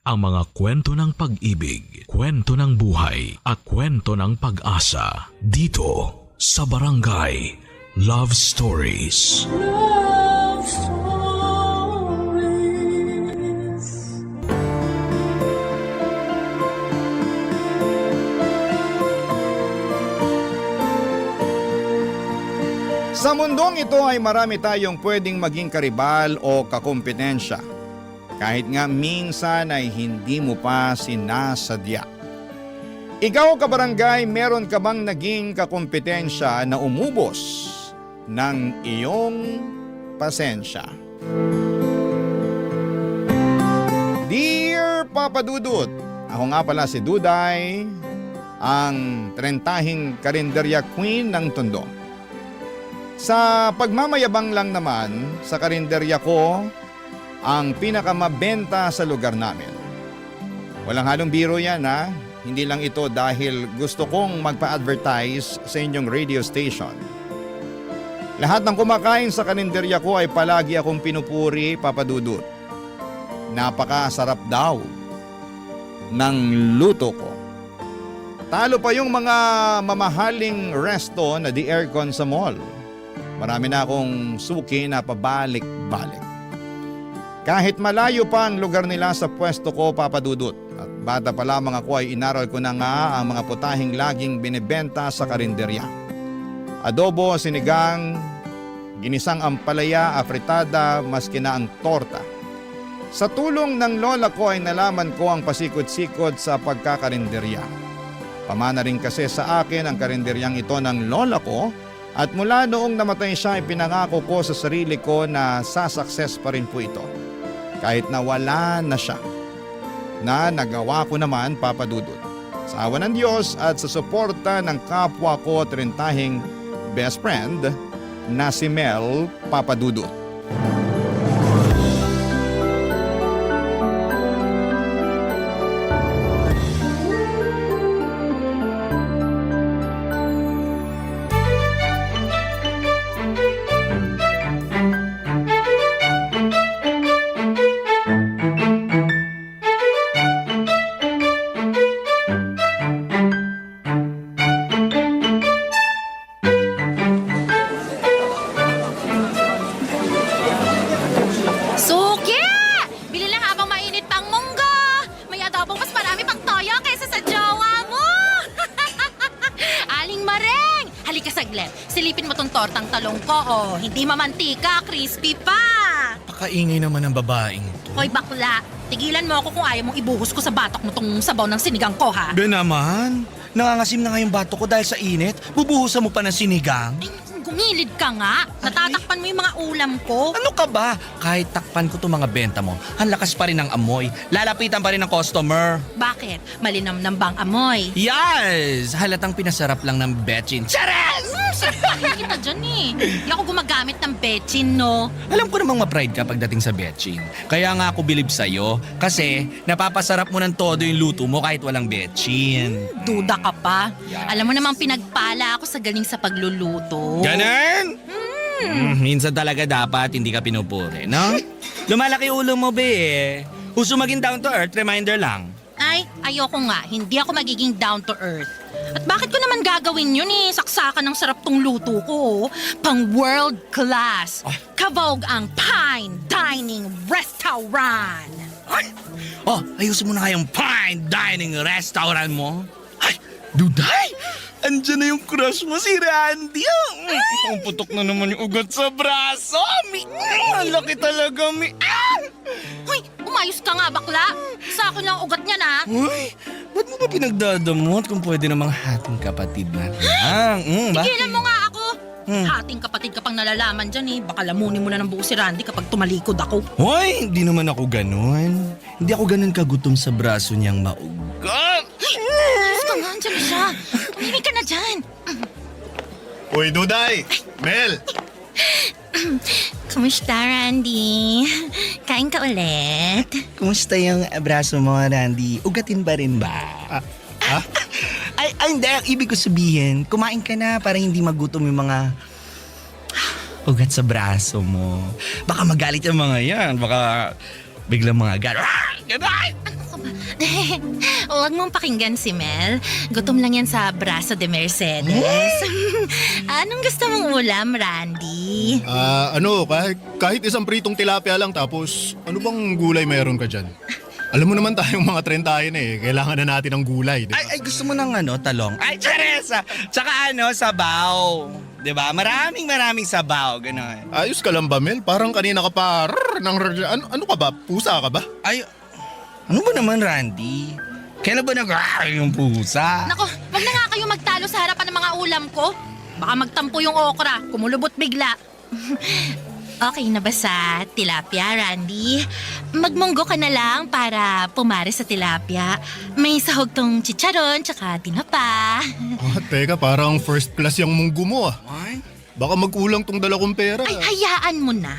Ang mga kwento ng pag-ibig, kwento ng buhay, at kwento ng pag-asa dito sa Barangay Love Stories. Love Stories. Sa mundong ito ay marami tayong pwedeng maging karibal o kakumpetensya. Kahit nga minsan ay hindi mo pa sinasadya. Ikaw kabarangay, meron ka bang naging kakumpetensya na umubos ng iyong pasensya? Dear Papa Dudut, ako nga pala si Duday, ang 30 karinderya queen ng Tondo. Sa pagmamayabang lang naman, sa karinderya ko, ang pinakamabenta sa lugar namin. Walang halong biro yan ha. Hindi lang ito dahil gusto kong magpa-advertise sa inyong radio station. Lahat ng kumakain sa karinderya ko ay palagi akong pinupuri, Papa Dudut. Napakasarap daw ng luto ko. Talo pa yung mga mamahaling resto na di aircon sa mall. Marami na akong suki na pabalik-balik. Kahit malayo pa ang lugar nila sa pwesto ko, Papa Dudut. At bata pa lamang ako ay inaral ko na nga ang mga putahing laging binibenta sa karinderya. Adobo, sinigang, ginisang ampalaya, afritada, maski na ang torta. Sa tulong ng lola ko ay nalaman ko ang pasikot-sikot sa pagkakarinderya. Pamana rin kasi sa akin ang karinderyang ito ng lola ko. At mula noong namatay siya ay pinangako ko sa sarili ko na sasukses pa rin po ito. Kahit na wala na siya. Na nagawa ko naman, Papa Dudut. Sa awa ng Diyos at sa suporta ng kapwa ko 30 best friend na si Mel, Papa Dudut. Silipin mo tong tortang talong ko, oh. Hindi mamantika, crispy pa. Pakaingay naman ng babaeng to. Hoy bakla, tigilan mo ako kung ayaw mong ibuhos ko sa batok mo tong sabaw ng sinigang ko, ha? Be naman, nangangasim na nga yung bato ko dahil sa init. Bubuhusan mo pa ng sinigang. Ay, gumilid ka nga. Natatakpan mo yung mga ulam ko. Ano ka ba? Kahit takpan ko itong mga benta mo, ang lakas pa rin ng amoy. Lalapitan pa rin ng customer. Bakit? Malinamnam bang amoy? Yes! Halatang pinasarap lang ng betchin. Charas! Sarapin kita dyan eh. Hindi ako gumagamit ng betchin, no? Alam ko namang ma-pride ka pagdating sa betchin. Kaya nga ako bilib sa'yo. Kasi napapasarap mo ng todo yung luto mo kahit walang betchin. Duda ka pa. Yes. Alam mo namang pinagpala ako sa galing sa pagluluto. Ganun? Minsan talaga dapat hindi ka pinupuri, no? Lumalaki ulo mo, be eh. Gusto maging down to earth, reminder lang. Ay, ayoko nga. Hindi ako magiging down to earth. At bakit ko naman gagawin yun eh? Saksakan ng sarap tong luto ko. Pang world class. Kavogue ang Fine Dining Restaurant. Ay! Oh, ayusin mo na nga yung fine dining restaurant mo. Ay, Duday! Andiyan na yung crush mo, si Randy. Ang putok na naman yung ugat sa braso. Ang laki talaga, Hoy, umayos ka nga bakla. Sa akin lang ugat niya na. Uy, ba't mo ba pinagdadamot kung pwede namang hating kapatid natin? Tigilan mo nga ako. Hating kapatid ka pang nalalaman dyan eh. Baka lamunin mo na ng buo si Randy kapag tumalikod ako. Hoy, hindi naman ako ganun. Hindi ako ganun kagutom sa braso niyang maugat. Ayos ka nga, andyan na siya. Tumimik ka na dyan. Uy, Duday! Mel! Kumusta, Randy? Kain ka ulit? Kumusta yung braso mo, Randy? Ugatin ba rin ba? Ay, hindi. Ang ibig ko sabihin, kumain ka na para hindi magutom yung mga ugat sa braso mo. Baka magalit yung mga yan. Baka biglang mga ganon. ka ba? Huwag mong pakinggan si Mel. Gutom lang yan sa braso de Mercedes. Anong gusto mong ulam, Randy? Kahit isang pritong tilapia lang tapos ano bang gulay meron ka dyan? Alam mo naman tayong mga trentahin kailangan na natin ng gulay, di ba? Ay, gusto mo ng talong? Ay, Teresa! Tsaka sabaw. Diba? Maraming sabaw, gano'n. Ayos ka lang ba, Mel? Parang kanina ka pa, ano ka ba? Pusa ka ba? Ay, ano ba naman, Randy? Kailan ba yung pusa? Nako, wag na nga kayo magtalo sa harapan ng mga ulam ko. Baka magtampo yung okra, kumulubot bigla. Okay na ba sa tilapia, Randy? Magmunggo ka na lang para pumare sa tilapia. May sahog tong chicharon tsaka tinapa. Teka, parang first class yung munggo mo Ay? Baka magkulang tong dala kong pera. Ay, hayaan mo na.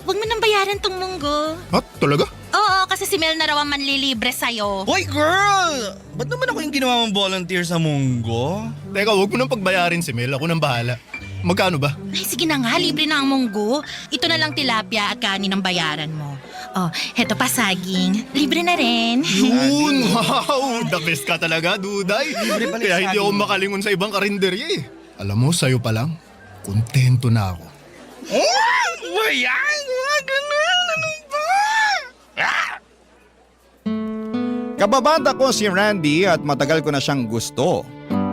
Huwag mo nang bayaran tong munggo. Talaga? Oo, kasi si Mel na raw ang manlilibre sa'yo. Hoy, girl! Ba't naman ako yung ginawa mong volunteer sa Munggo? Teka, huwag mo nang pagbayarin si Mel. Ako nang bahala. Magkano ba? Ay, sige na nga, libre na ang munggo. Ito na lang tilapia at kanin ang bayaran mo. Oh, heto pa saging. Libre na rin. Yun! Wow! The best ka talaga, Duday. pala Kaya yung hindi ako saging. makalingon sa ibang karinderya Alam mo, sa'yo pa lang, kontento na ako. Oh! Ayan! Ganun! Ano ba? Kababata ko si Randy at matagal ko na siyang gusto.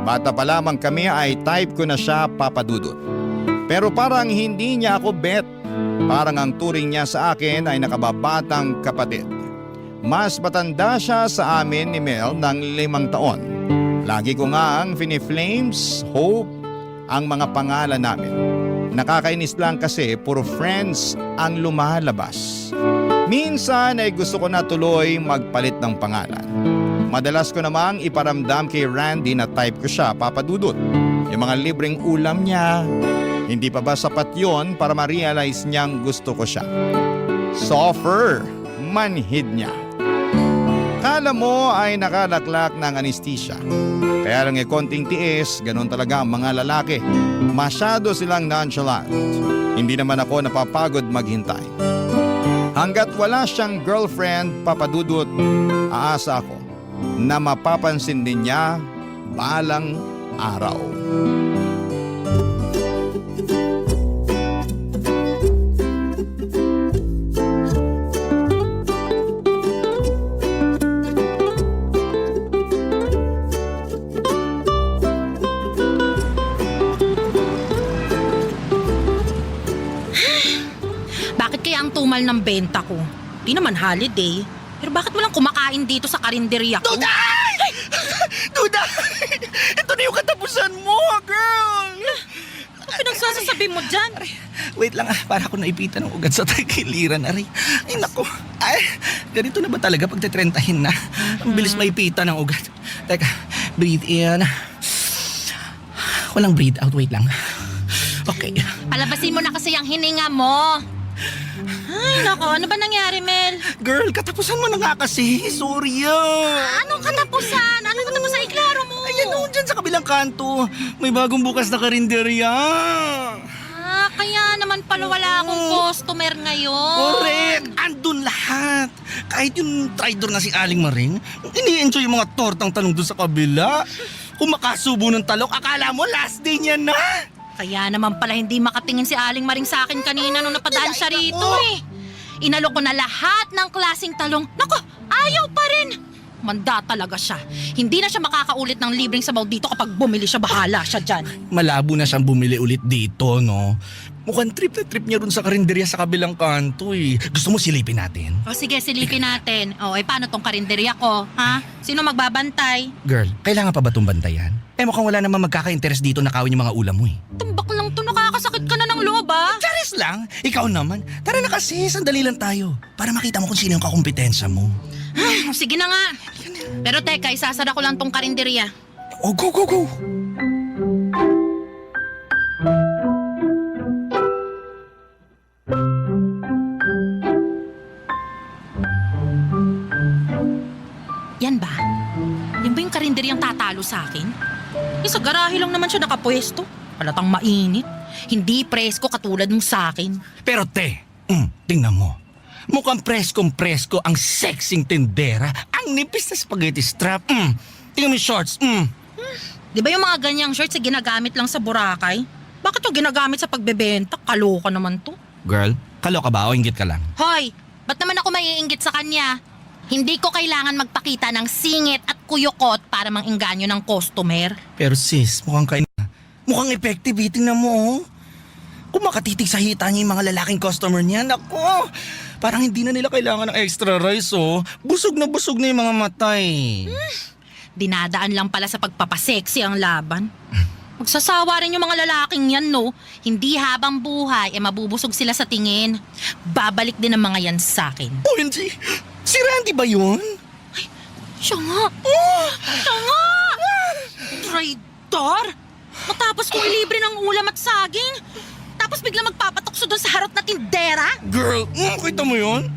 Bata pa lamang kami ay type ko na siya papadudot. Pero parang hindi niya ako bet. Parang ang turing niya sa akin ay nakababatang kapatid. Mas matanda siya sa amin ni Mel ng 5 taon. Lagi ko nga ang Finiflames, Hope, ang mga pangalan namin. Nakakainis lang kasi puro friends ang lumalabas. Minsan ay gusto ko na tuloy magpalit ng pangalan. Madalas ko namang iparamdam kay Randy na type ko siya papadudot. Yung mga libreng ulam niya, hindi pa ba sapat yon para ma-realize niyang gusto ko siya? Soffer, manhid niya. Kala mo ay nakalaklak ng anesthesia. Kaya lang konting tiis, ganun talaga ang mga lalaki. Masyado silang nonchalant. Hindi naman ako napapagod maghintay. Hanggat wala siyang girlfriend, papadudot, aasa ako na mapapansin din niya balang araw. Bakit kaya ang tumal ng benta ko? Di naman holiday. Pero bakit walang kumakain dito sa karinderya ko? Duday! Duday! Ito na yung katapusan mo, girl! Ano pinagsasasabi mo dyan? Wait lang para ako naipitan ng ugat sa tagiliran, Ari. Ay, nako. Ay, ganito na ba talaga pag tetrentahin na? Ang bilis maipitan ng ugat. Teka, breathe in. Walang breathe out, wait lang. Okay. Palabasin mo na kasi ang hininga mo. Ay, nako. Ano ba nangyari, Mel? Girl, katapusan mo na nga kasi. Sorry Anong katapusan? Anong katapusan? Iklaro mo. Ayan o, dyan sa kabilang kanto. May bagong bukas na karinderya. Kaya naman pala wala akong customer ngayon. Correct! Andun lahat. Kahit yung traidor na si Aling Maring, ini-enjoy yung mga tortang talong dun sa kabila. Kung makasubo ng talong, akala mo last day niya na. Kaya naman pala hindi makatingin si Aling Maring sa akin kanina nung napadaan siya rito eh. Inalok ko na lahat ng klaseng talong. Nako, ayaw pa rin. Manda talaga siya. Hindi na siya makakaulit ng libreng sabaw dito kapag bumili siya, bahala siya dyan. Malabo na siyang bumili ulit dito, no? Mukhang trip na trip niya dun sa karinderya sa kabilang kanto eh. Gusto mo silipin natin? O sige, silipin natin. O, paano tong karinderya ko, ha? Sino magbabantay? Girl, kailangan pa ba itong bantayan? Mukhang wala naman magkaka-interest dito na kawin yung mga ulam mo eh. Tumbak lang to, nakakasakit ka na ng loob, ha? Charis lang! Ikaw naman. Tara na kasi, sandali lang tayo. Para makita mo kung sino yung kakumpetensya mo. Sige na nga. Pero teka, isasara ko lang tong karinderya. Oh, go, go, go! Yan ba? Yan ba yung karinderyang tatalo sa akin? Sa garahe lang naman siya nakapwesto. Halatang mainit. Hindi presko katulad nung sa akin. Pero te, tingnan mo. Mukhang preskong-presko ang sexing tendera. Ang nipis na spaghetti strap. Tingnan mo yung shorts. Di ba yung mga ganyang shirts ay ginagamit lang sa Boracay? Bakit yung ginagamit sa pagbebenta? Kaloka naman to. Girl, kaloka ba o inggit ka lang? Hoy, ba't naman ako maiinggit sa kanya? Hindi ko kailangan magpakita ng singit at kuyukot para mangingganyo ng customer. Pero sis, mukhang effective. Tingnan mo, oh. Kung makatitig sa hita niya yung mga lalaking customer niya, naku, parang hindi na nila kailangan ng extra rice, oh. Busog na yung mga matay. Dinadaan lang pala sa pagpapasexy ang laban. Magsasawa rin yung mga lalaking yan, no? Hindi habang buhay, mabubusog sila sa tingin. Babalik din ang mga yan sa akin. OMG! Si Randy ba yun? Siya nga! Siya nga! Traitor! Matapos kong ilibre ng ulam at saging, tapos bigla magpapatukso doon sa harot na tindera? Girl, kita mo yun?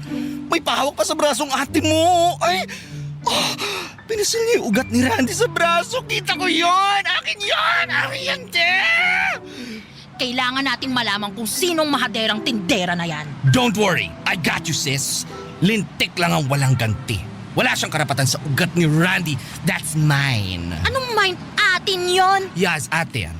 May pahawak pa sa brasong ate mo. Ay, pinasil niya yung ugat ni Randy sa braso. Kita ko yun! Akin yun! Akin yan, Kailangan nating malaman kung sinong mahaderang tindera na yan. Don't worry, I got you, sis. Lintik lang ang walang ganti. Wala siyang karapatan sa ugat ni Randy. That's mine. Anong mind atin yon? Yes, ate yan.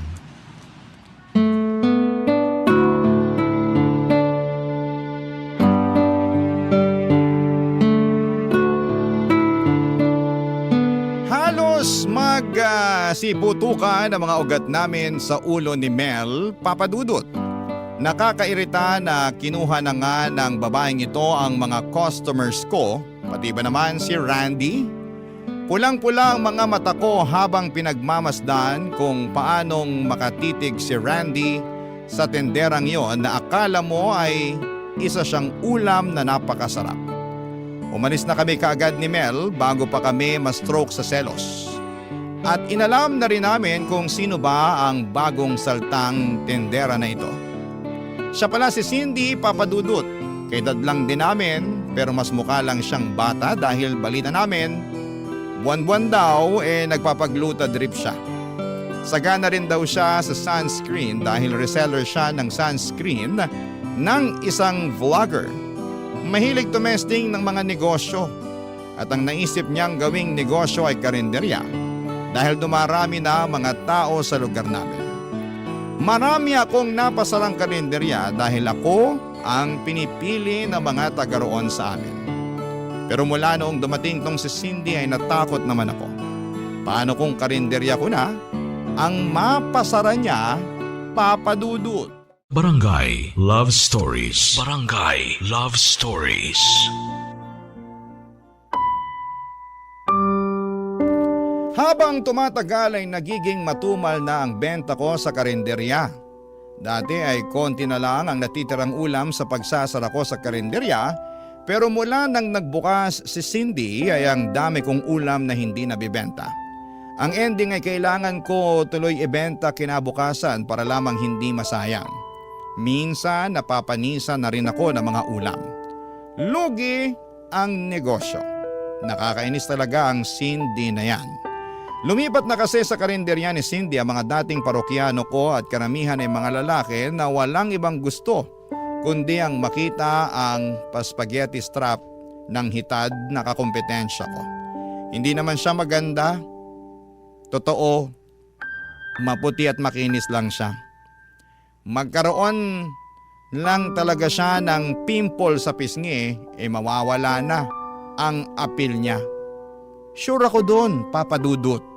Halos siputukan ang mga ugat namin sa ulo ni Mel, Papa Dudut. Nakakairita na kinuha na nga ng babaeng ito ang mga customers ko, pati ba naman si Randy? Pulang-pula ang mga mata ko habang pinagmamasdan kung paanong makatitig si Randy sa tenderang yon na akala mo ay isa siyang ulam na napakasarap. Umalis na kami kaagad ni Mel bago pa kami ma-stroke sa selos. At inalam na rin namin kung sino ba ang bagong saltang tendera na ito. Siya pala si Cindy, Papa Dudut. Kaedad lang din namin pero mas mukha lang siyang bata dahil balita namin buwan-buwan daw nagpapagluta drip siya. Sagana rin daw siya sa sunscreen dahil reseller siya ng sunscreen ng isang vlogger. Mahilig tumesting ng mga negosyo at ang naisip niyang gawing negosyo ay karinderya dahil dumarami na mga tao sa lugar namin. Marami akong napasarang karinderya dahil ako ang pinipili ng mga taga roon sa amin. Pero mula noong dumating tong si Cindy ay natakot naman ako. Paano kung karinderya ko na ang mapasara niya, Papa Dudut? Barangay Love Stories. Barangay Love Stories. Habang tumatagal ay nagiging matumal na ang benta ko sa karinderya. Dati ay konti na lang ang natitirang ulam sa pagsasara ko sa karinderya, pero mula nang nagbukas si Cindy ay ang dami kong ulam na hindi nabibenta. Ang ending ay kailangan ko tuloy ibenta kinabukasan para lamang hindi masayang. Minsan napapanisan na rin ako ng mga ulam. Lugi ang negosyo. Nakakainis talaga ang Cindy na yan. Lumipat na kasi sa karinderya ni Cindy ang mga dating parokyano ko at karamihan ay mga lalaki na walang ibang gusto kundi ang makita ang paspaghetti strap ng hitad na kakumpetensya ko. Hindi naman siya maganda. Totoo, maputi at makinis lang siya. Magkaroon lang talaga siya ng pimple sa pisngi, mawawala na ang apil niya. Sure ako doon, Papa Dudut.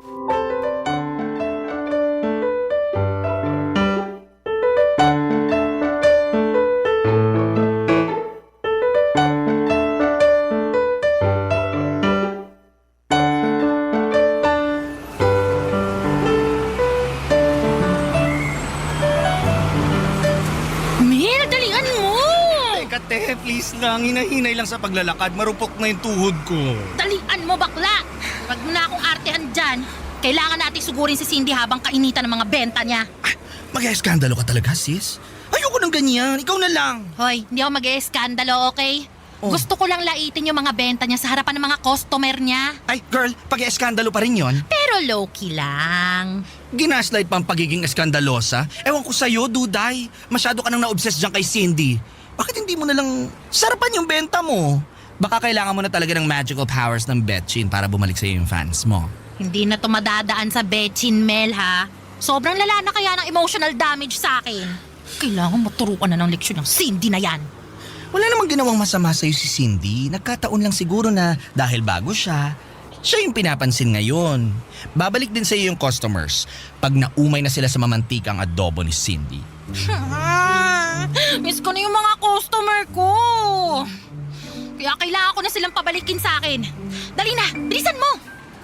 Mel, dalian mo! Teka, te, please lang. Hinahinay lang sa paglalakad. Marupok na yung tuhod ko. Dalian mo, bakla! Huwag mo na akong artehan dyan. Kailangan natin sugurin si Cindy habang kainitan ng mga benta niya. Mag-eskandalo ka talaga, sis? Ayoko ng ganyan. Ikaw na lang. Hoy, hindi ako mag-eskandalo, okay? Oh. Gusto ko lang laitin yung mga benta niya sa harapan ng mga customer niya. Ay, girl, pag-eskandalo pa rin yon. Pero low-key lang. Ginaslight pa ang pagiging eskandalosa. Ewan ko sa'yo, Duday. Masyado ka nang na-obsess dyan kay Cindy. bakit hindi mo na lang sarapan yung benta mo? Baka kailangan mo na talaga ng magical powers ng Betchin para bumalik sa'yo yung fans mo. Hindi na to madadaan sa Betchin, Mel, ha? Sobrang lala na kaya ng emotional damage sa akin. Kailangan maturuan na ng leksyon ng Cindy na yan. Wala namang ginawang masama sa'yo si Cindy. Nagkataon lang siguro na dahil bago siya yung pinapansin ngayon. Babalik din sa'yo yung customers pag naumay na sila sa mamantikang adobo ni Cindy. Miss ko na yung mga customer ko. Kaya kailangan ko na silang pabalikin sa akin. Dali na, bilisan mo!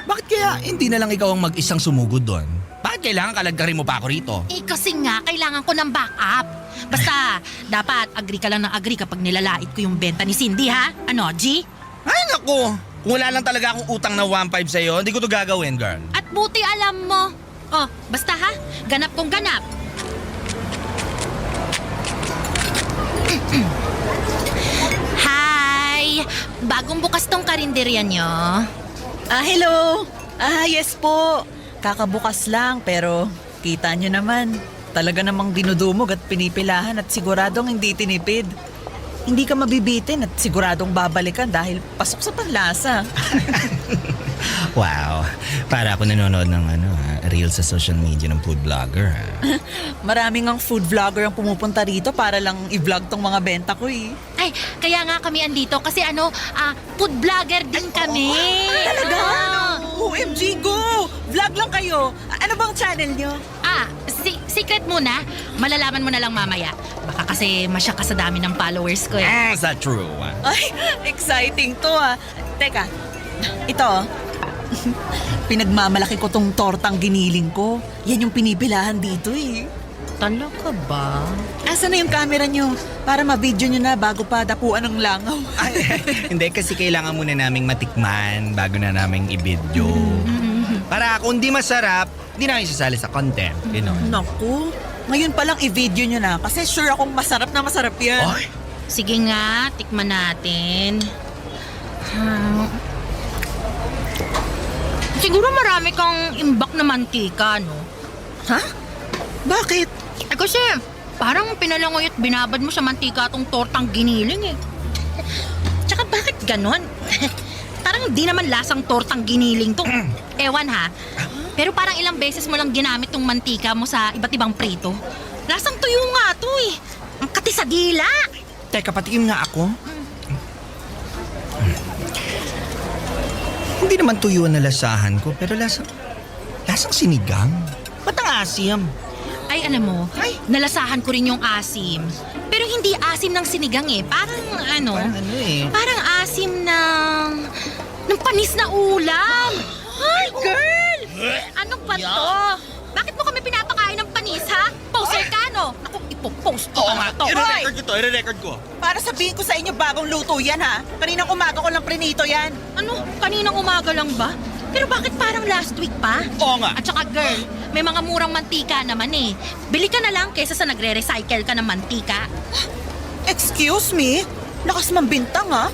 Bakit kaya hindi na lang ikaw ang mag-isang sumugod doon? Bakit kailangan kalagkarin mo pa ako rito? Eh kasi nga, kailangan ko ng backup. Basta, dapat agree ka lang ng agree kapag nilalait ko yung benta ni Cindy, ha? Ano, G? Ay naku! Kung wala lang talaga akong utang na 1.5 sa'yo, hindi ko to gagawin, girl. At buti alam mo. Oh, basta ha, ganap kong ganap. Hi! Bagong bukas tong karinderya nyo. Hello. Yes po. Kakabukas lang pero kita nyo naman. Talaga namang dinudumog at pinipilahan at siguradong hindi tinipid. Hindi ka mabibitin at siguradong babalikan dahil pasok sa panlasa. Wow, para ako nanonood ng reels sa social media ng food vlogger. Maraming ang food vlogger ang pumupunta rito para lang i-vlog tong mga benta ko eh. Ay, kaya nga kami andito kasi food vlogger din kami. Talaga? Ah. OMG, go! Vlog lang kayo. Ano bang channel nyo? Secret muna. Malalaman mo na lang mamaya. Baka kasi masya ka sa dami ng followers ko eh. Is that true? Ay, exciting to ah. Teka, ito oh. Pinagmamalaki ko tong tortang giniling ko. Yan yung pinipilahan dito eh. Talaga ba? Asan na yung camera nyo? Para ma-video nyo na bago pa dapuan ng langaw. Ay, hindi, kasi kailangan muna naming matikman bago na naming i-video. Para kung di masarap, di na kayo sasali sa content. Naku, ngayon palang i-video nyo na kasi sure akong masarap na masarap yan. Ay, Sige nga, tikman natin. Siguro marami kang imbak na mantika, no? Ha? Bakit? Eh kasi, parang pinalangoy at binabad mo sa mantika tong tortang giniling eh. Tsaka bakit ganon? Parang di naman lasang tortang giniling to. Ewan ha. Pero parang ilang beses mo lang ginamit tong mantika mo sa iba't ibang prito. Lasang tuyo nga to eh. Ang kati sa dila. teka, patikim nga ako. Hindi naman tuyo na lasahan ko, pero lasang sinigang. Ba't ang asim? Ay, alam mo, nalasahan ko rin yung asim. Pero hindi asim ng sinigang eh. Parang Parang asim ng panis na ulam. Ay, girl! Ano ba to? Bakit mo kami pinapakain ng panis, ha? Poser ka, no? Naku, ipopost ko pa to. I-record ko. Para sabihin ko sa inyo bagong luto yan ha. Kaninang umaga ko lang prinito yan. Ano? Kaninang umaga lang ba? Pero bakit parang last week pa? Oo nga. At saka girl, may mga murang mantika naman eh. Bili ka na lang kaysa sa nagre-recycle ka ng mantika. Excuse me? Lakas mambintang ha?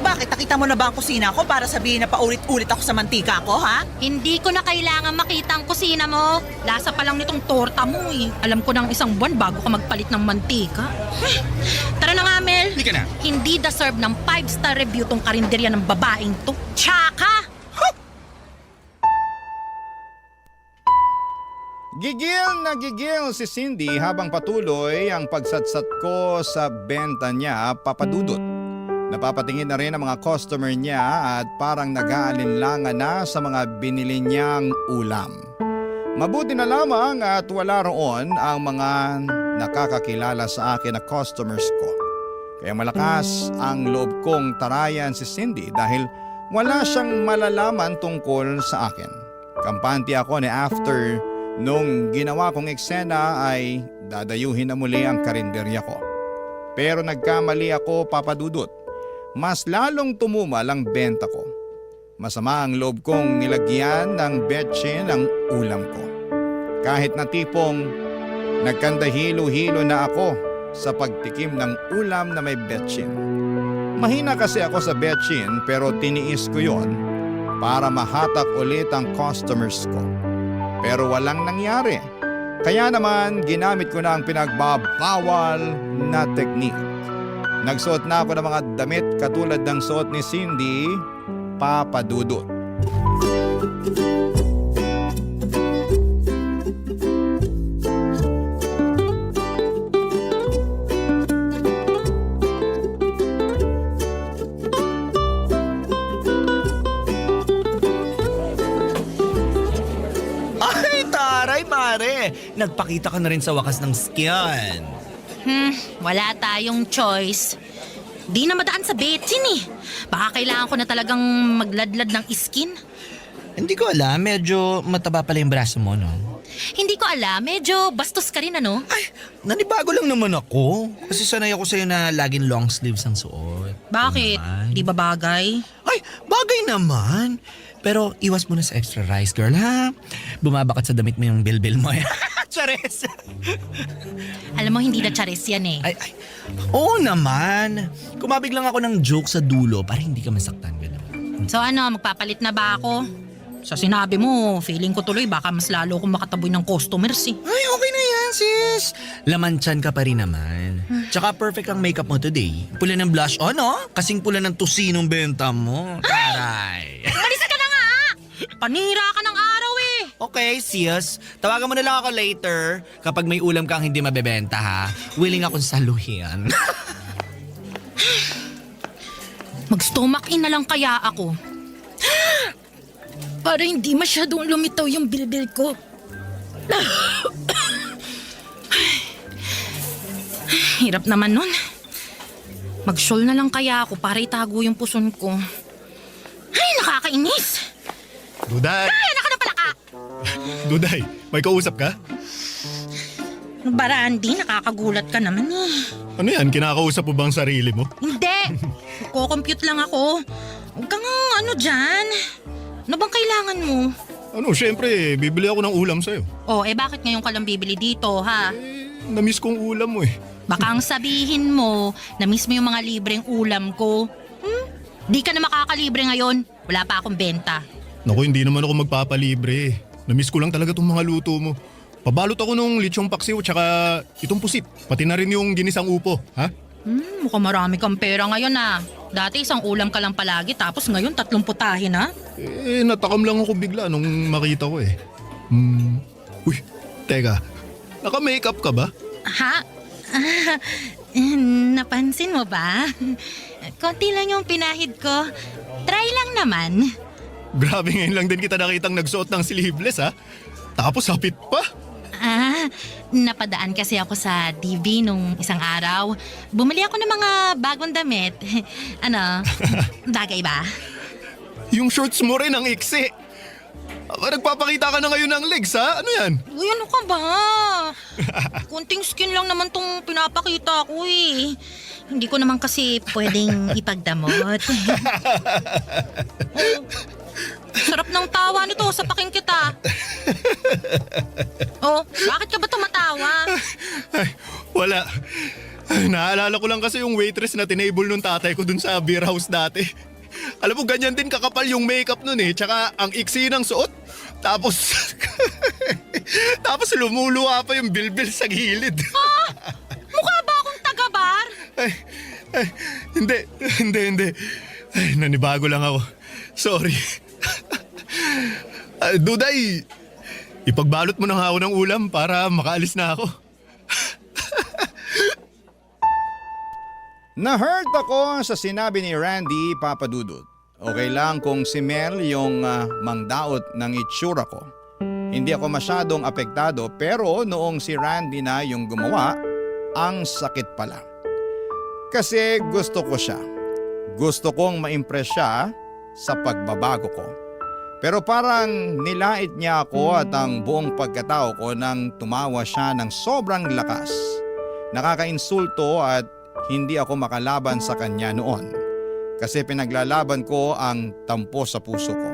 Bakit? Nakita mo na ba ang kusina ko para sabihin na paulit-ulit ako sa mantika ko, ha? Hindi ko na kailangan makita ang kusina mo. Lasa pa lang nitong torta mo eh. Alam ko ng isang buwan bago ka magpalit ng mantika. Tara na nga, Mel. Hindi ka na. Hindi deserve ng 5-star review tong karinderya ng babaeng to. Tsaka! Gigil na gigil si Cindy habang patuloy ang pagsatsat ko sa benta niya, papadudot. Napapatingin na rin ang mga customer niya at parang nag-aalinlangan na sa mga binili niyang ulam. Mabuti na lamang at wala roon ang mga nakakakilala sa akin na customers ko. Kaya malakas ang loob kong tarayan si Cindy dahil wala siyang malalaman tungkol sa akin. Kampante ako ni after nung ginawa kong eksena ay dadayuhin na muli ang karinderya ko. Pero nagkamali ako, papadudot. Mas lalong tumumal ang benta ko. Masama ang loob kong nilagyan ng betchin ang ulam ko. Kahit na tipong nagkandahilo-hilo na ako sa pagtikim ng ulam na may betchin. Mahina kasi ako sa betchin pero tiniis ko yon para mahatak ulit ang customers ko. Pero walang nangyari. Kaya naman ginamit ko na ang pinagbabawal na technique. Nagsuot na ako ng mga damit katulad ng suot ni Cindy, Papa Dudut. Ay, taray pare! Nagpakita ka na rin sa wakas ng skin. Wala tayong choice. Di na madaan sa betsin eh. Baka kailangan ko na talagang magladlad ng skin. Hindi ko alam, medyo mataba pala yung braso mo, no? Hindi ko alam, medyo bastos ka rin ano? Ay, nanibago lang naman ako. Kasi sanay ako sa'yo na laging long sleeves ang suot. Bakit? Naman. Di ba bagay? Ay, bagay naman. Pero iwas muna sa extra rice, girl, ha? Bumabakat sa damit mo yung bilbil mo. Chares! Alam mo, hindi na charis yan eh. Ay, oo naman. Kumabig lang ako ng joke sa dulo para hindi ka masaktan, gano'n. So ano, magpapalit na ba ako? Sa sinabi mo, feeling ko tuloy baka mas lalo akong makataboy ng customers eh. Ay, okay na yan, sis. Laman tiyan ka pa rin naman. Tsaka perfect ang makeup mo today. Pula ng blush on, no? Kasing pula ng tusinong benta mo. Taray. Malis ka na nga! Panira ka ng araw eh! Okay, sis. Tawagan mo na lang ako later. Kapag may ulam kang hindi mabebenta, ha? Willing akong saluhin. Mag-stomach in na lang kaya ako. Para hindi masyadong lumitaw yung bilbil ko. Hirap naman nun. Mag-shawl na lang kaya ako para itago yung puson ko. Ay, nakakainis! Duday! Ay, anak ka na pala ka! Duday, may kausap ka? Barandi, nakakagulat ka naman eh. Ano yan, kinakausap mo bang sarili mo? Hindi! Kukompute lang ako. Huwag kang ano dyan. Ano bang kailangan mo? Ano, syempre, bibili ako ng ulam sa'yo. Oh, bakit ngayon ka lang bibili dito, ha? Namiss kong ulam mo eh. Baka ang sabihin mo, na-miss mo yung mga libreng ulam ko. Di ka na makakalibre ngayon. Wala pa akong benta. Naku, hindi naman ako magpapalibre. Namiss ko lang talaga tong mga luto mo. Pabalot ako nung lechong paksiw tsaka itong pusit. Pati na rin yung ginisang upo, ha? Mukhang marami kang pera ngayon ah. Dati isang ulam ka lang palagi tapos ngayon 3 putahe na. Natakam lang ako bigla nung makita ko eh. Uy, teka. Naka-makeup ka ba? Ha? Napansin mo ba? Konti lang yung pinahid ko. Try lang naman. Grabe, ngayon lang din kita nakitang nagsuot ng sleeveless, ha? Tapos hapit pa. Napadaan kasi ako sa DV nung isang araw. Bumili ako ng mga bagong damit. Ano, bagay ba? Yung shorts mo rin ang iksi. Nagpapakita ka na ngayon ng legs, ha? Ano yan? Uy, ano ka ba? Kunting skin lang naman tong pinapakita ko eh. Hindi ko naman kasi pwedeng ipagdamot. Sarap ng tawa nito, sapakin kita. Oh, bakit ka ba tumatawa? Ay, wala. Ay, naalala ko lang kasi yung waitress na tinable nung tatay ko dun sa beer house dati. Alam mo, ganyan din kakapal yung makeup nun eh. Tsaka ang iksi ng suot. Tapos, tapos lumuluwa pa yung bilbil sa gilid. Mukha ba akong taga-bar? Ay, hindi. Ay, nanibago lang ako. Sorry. Duday, ipagbalot mo na nga ako ng ulam para makaalis na ako. Na-hurt ako sa sinabi ni Randy, Papa Dudut. Okay lang kung si Mel yung mangdaot ng itsura ko. Hindi ako masyadong apektado pero noong si Randy na yung gumawa, ang sakit pala. Kasi gusto ko siya. Gusto kong ma-impress siya sa pagbabago ko. Pero parang nilait niya ako at ang buong pagkatao ko nang tumawa siya ng sobrang lakas. Nakakainsulto at hindi ako makalaban sa kanya noon. Kasi pinaglalaban ko ang tampo sa puso ko.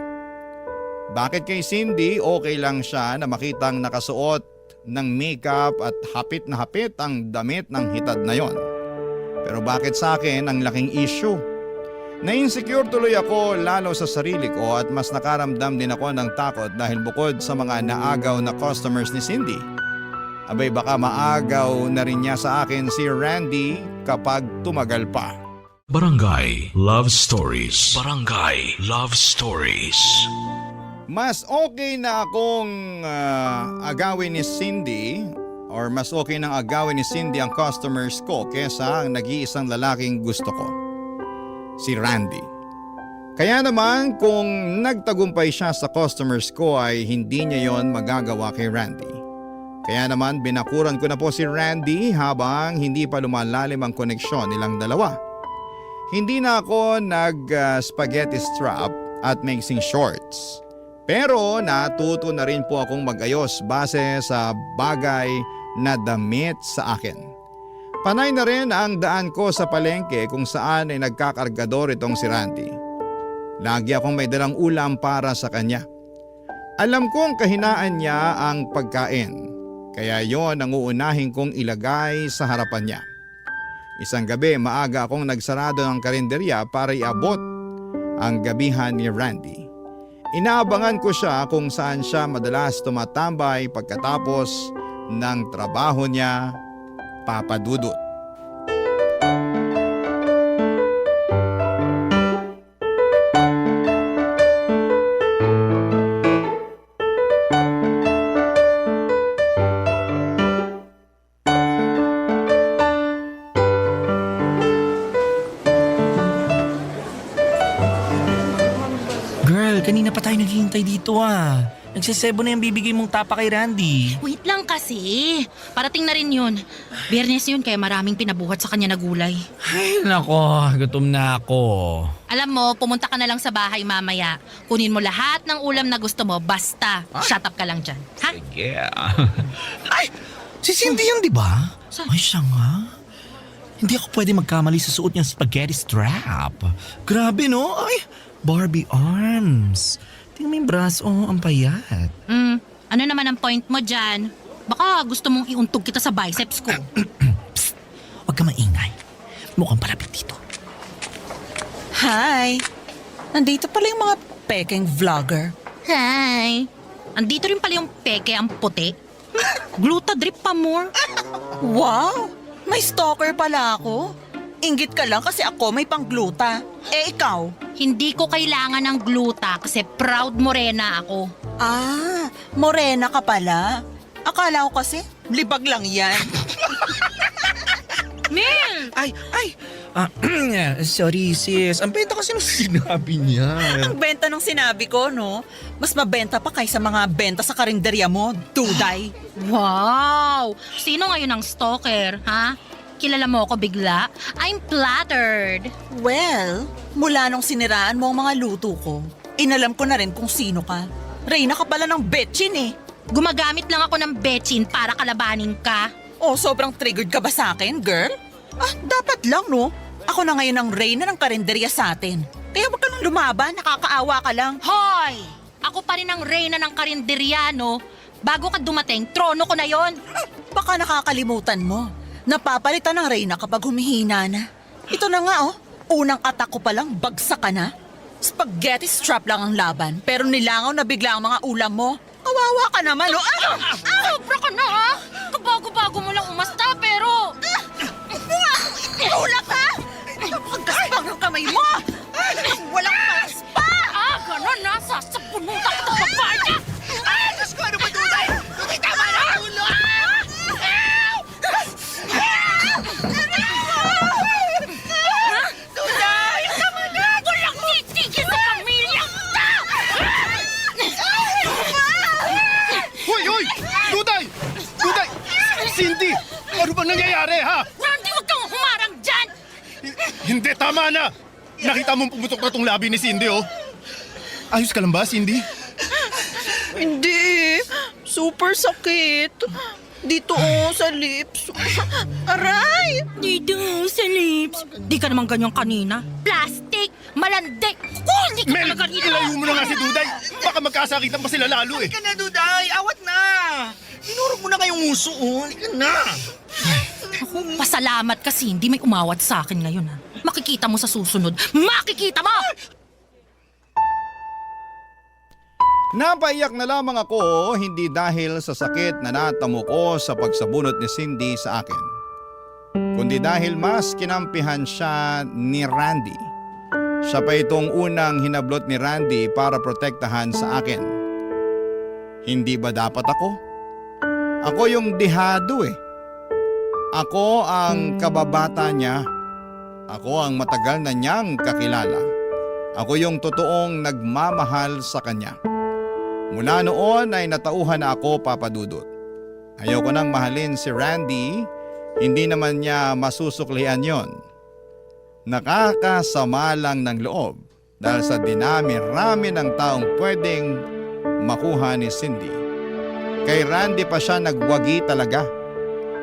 Bakit kay Cindy okay lang siya na makitang nakasuot ng makeup at hapit na hapit ang damit ng hitad na yon? Pero bakit sa akin ang laking issue? Na-insecure tuloy ako lalo sa sarili ko at mas nakaramdam din ako ng takot dahil bukod sa mga naagaw na customers ni Cindy, Abay baka maagaw na rin niya sa akin si Randy kapag tumagal pa. Barangay Love Stories. Barangay Love Stories. Mas okay na akong agawin ni Cindy or mas okay nang agawin ni Cindy ang customers ko kesa ang nag-iisang lalaking gusto ko, si Randy. Kaya naman kung nagtagumpay siya sa customers ko ay hindi niya yon magagawa kay Randy. Kaya naman binakuran ko na po si Randy habang hindi pa lumalalim ang koneksyon nilang dalawa. Hindi na ako nag-spaghetti strap at mixing shorts. Pero natuto na rin po akong mag-ayos base sa bagay na damit sa akin. Panay na rin ang daan ko sa palengke kung saan ay nagkakargador itong si Randy. Lagi akong may dalang ulam para sa kanya. Alam kong kahinaan niya ang pagkain. Kaya yon ang uunahin kong ilagay sa harapan niya. Isang gabi maaga akong nagsarado ng karinderya para iabot ang gabihan ni Randy. Inaabangan ko siya kung saan siya madalas tumatambay pagkatapos ng trabaho niya, Papa Dudut. Girl, kanina pa tayo naghihintay dito ah. Nagsisebo na yung bibigay mong tapa kay Randy. Wait lang kasi. Parating na rin yun. Biyernes yun kaya maraming pinabuhat sa kanya na gulay. Ay, nako, gutom na ako. Alam mo, pumunta ka na lang sa bahay mamaya. Kunin mo lahat ng ulam na gusto mo. Basta, shut up ka lang dyan. Ha? Yeah. Ay, si Cindy yun, di ba? Saan? Ay, siya nga. Hindi ako pwede magkamali sa suot niyang spaghetti strap. Grabe, no? Ay, Barbie arms. Tingnan mo yung braso, ang payat. Ano naman ang point mo dyan? Baka gusto mong iuntog kita sa biceps ko. Psst, huwag ka maingay. Mukhang palapit dito. Hi! Nandito pala yung mga peking vlogger. Hi! Andito rin pala yung peke ang puti. Glutadrip pa more. Wow! May stalker pala ako. Inggit ka lang kasi ako may pang-gluta. Eh ikaw? Hindi ko kailangan ng gluta kasi proud morena ako. Ah, morena ka pala. Akala ko kasi libag lang yan. Mel! Ay! Sorry sis, ang benta kasi nung sinabi niya. Ang benta ng sinabi ko, no? Mas mabenta pa kaysa mga benta sa karinderya mo, Duday. Wow! Sino ngayon ang stalker, ha? Kilala mo ako bigla? I'm flattered. Well, mula nung siniraan mo ang mga luto ko, inalam ko na rin kung sino ka. Reyna ka pala ng betchin eh. Gumagamit lang ako ng betchin para kalabanin ka. Oh, sobrang triggered ka ba sa akin, girl? Ah, dapat lang, no? Ako na ngayon ang reyna ng karinderya sa atin. Kaya wag ka nang lumaban, nakakaawa ka lang. Hoy! Ako pa rin ang reyna ng karinderya, no? Bago ka dumating, trono ko na yon. Baka nakakalimutan mo. Napapalitan ng reyna kapag humihina na. Ito na nga, oh. Unang attack ko palang bagsak ka na. Spaghetti strap lang ang laban, pero nilangaw na bigla ang mga ulam mo. Kawawa ka naman, oh. Sobra ka na, ha? Kabago-bago mo lang umasta, pero... Ulak ka! Napakagaspang ng kamay mo! Walang paras pa! Ganon na! Sasapunutan ko sa babae niya! Diyos ko, ano ba tunay? Tama na! Walang titigil sa pamilya! Hoy! Duday! Cindy! Ano bang nangyayari, ha? Randy, huwag kang humarang dyan! Hindi, tama na! Nakita mong pumutok na tong labi ni Cindy, oh. Ayos ka lang ba, Cindy? Hindi. Super sakit. Dito, oh, sa lips. Aray! Dito, sa lips. Di ka naman ganyan kanina. Plastic! Malandi! Hindi ka Mel, talaga rito! ilayo mo na nga si Duday. Baka magkasakitan pa sila lalo, eh. Halika na, Duday! Awat na! Minurog mo na kayong uso, oh. Halika na! Pasalamat kasi hindi may umawat sa akin ngayon, ha? Makikita mo sa susunod. Makikita mo! Napaiyak na lamang ako hindi dahil sa sakit na natamo ko sa pagsabunot ni Cindy sa akin, kundi dahil mas kinampihan siya ni Randy. Siya pa itong unang hinablot ni Randy para protektahan sa akin. Hindi ba dapat ako? Ako yung dihado eh. Ako ang kababata niya. Ako ang matagal na niyang kakilala. Ako yung totoong nagmamahal sa kanya. Mula noon ay natauhan na ako, Papa Dudut. Ayoko nang mahalin si Randy, hindi naman niya masusuklian yon. Nakakasama lang ng loob dahil sa dinami-rami ng taong pwedeng makuha ni Cindy. Kay Randy pa siya nagwagi talaga.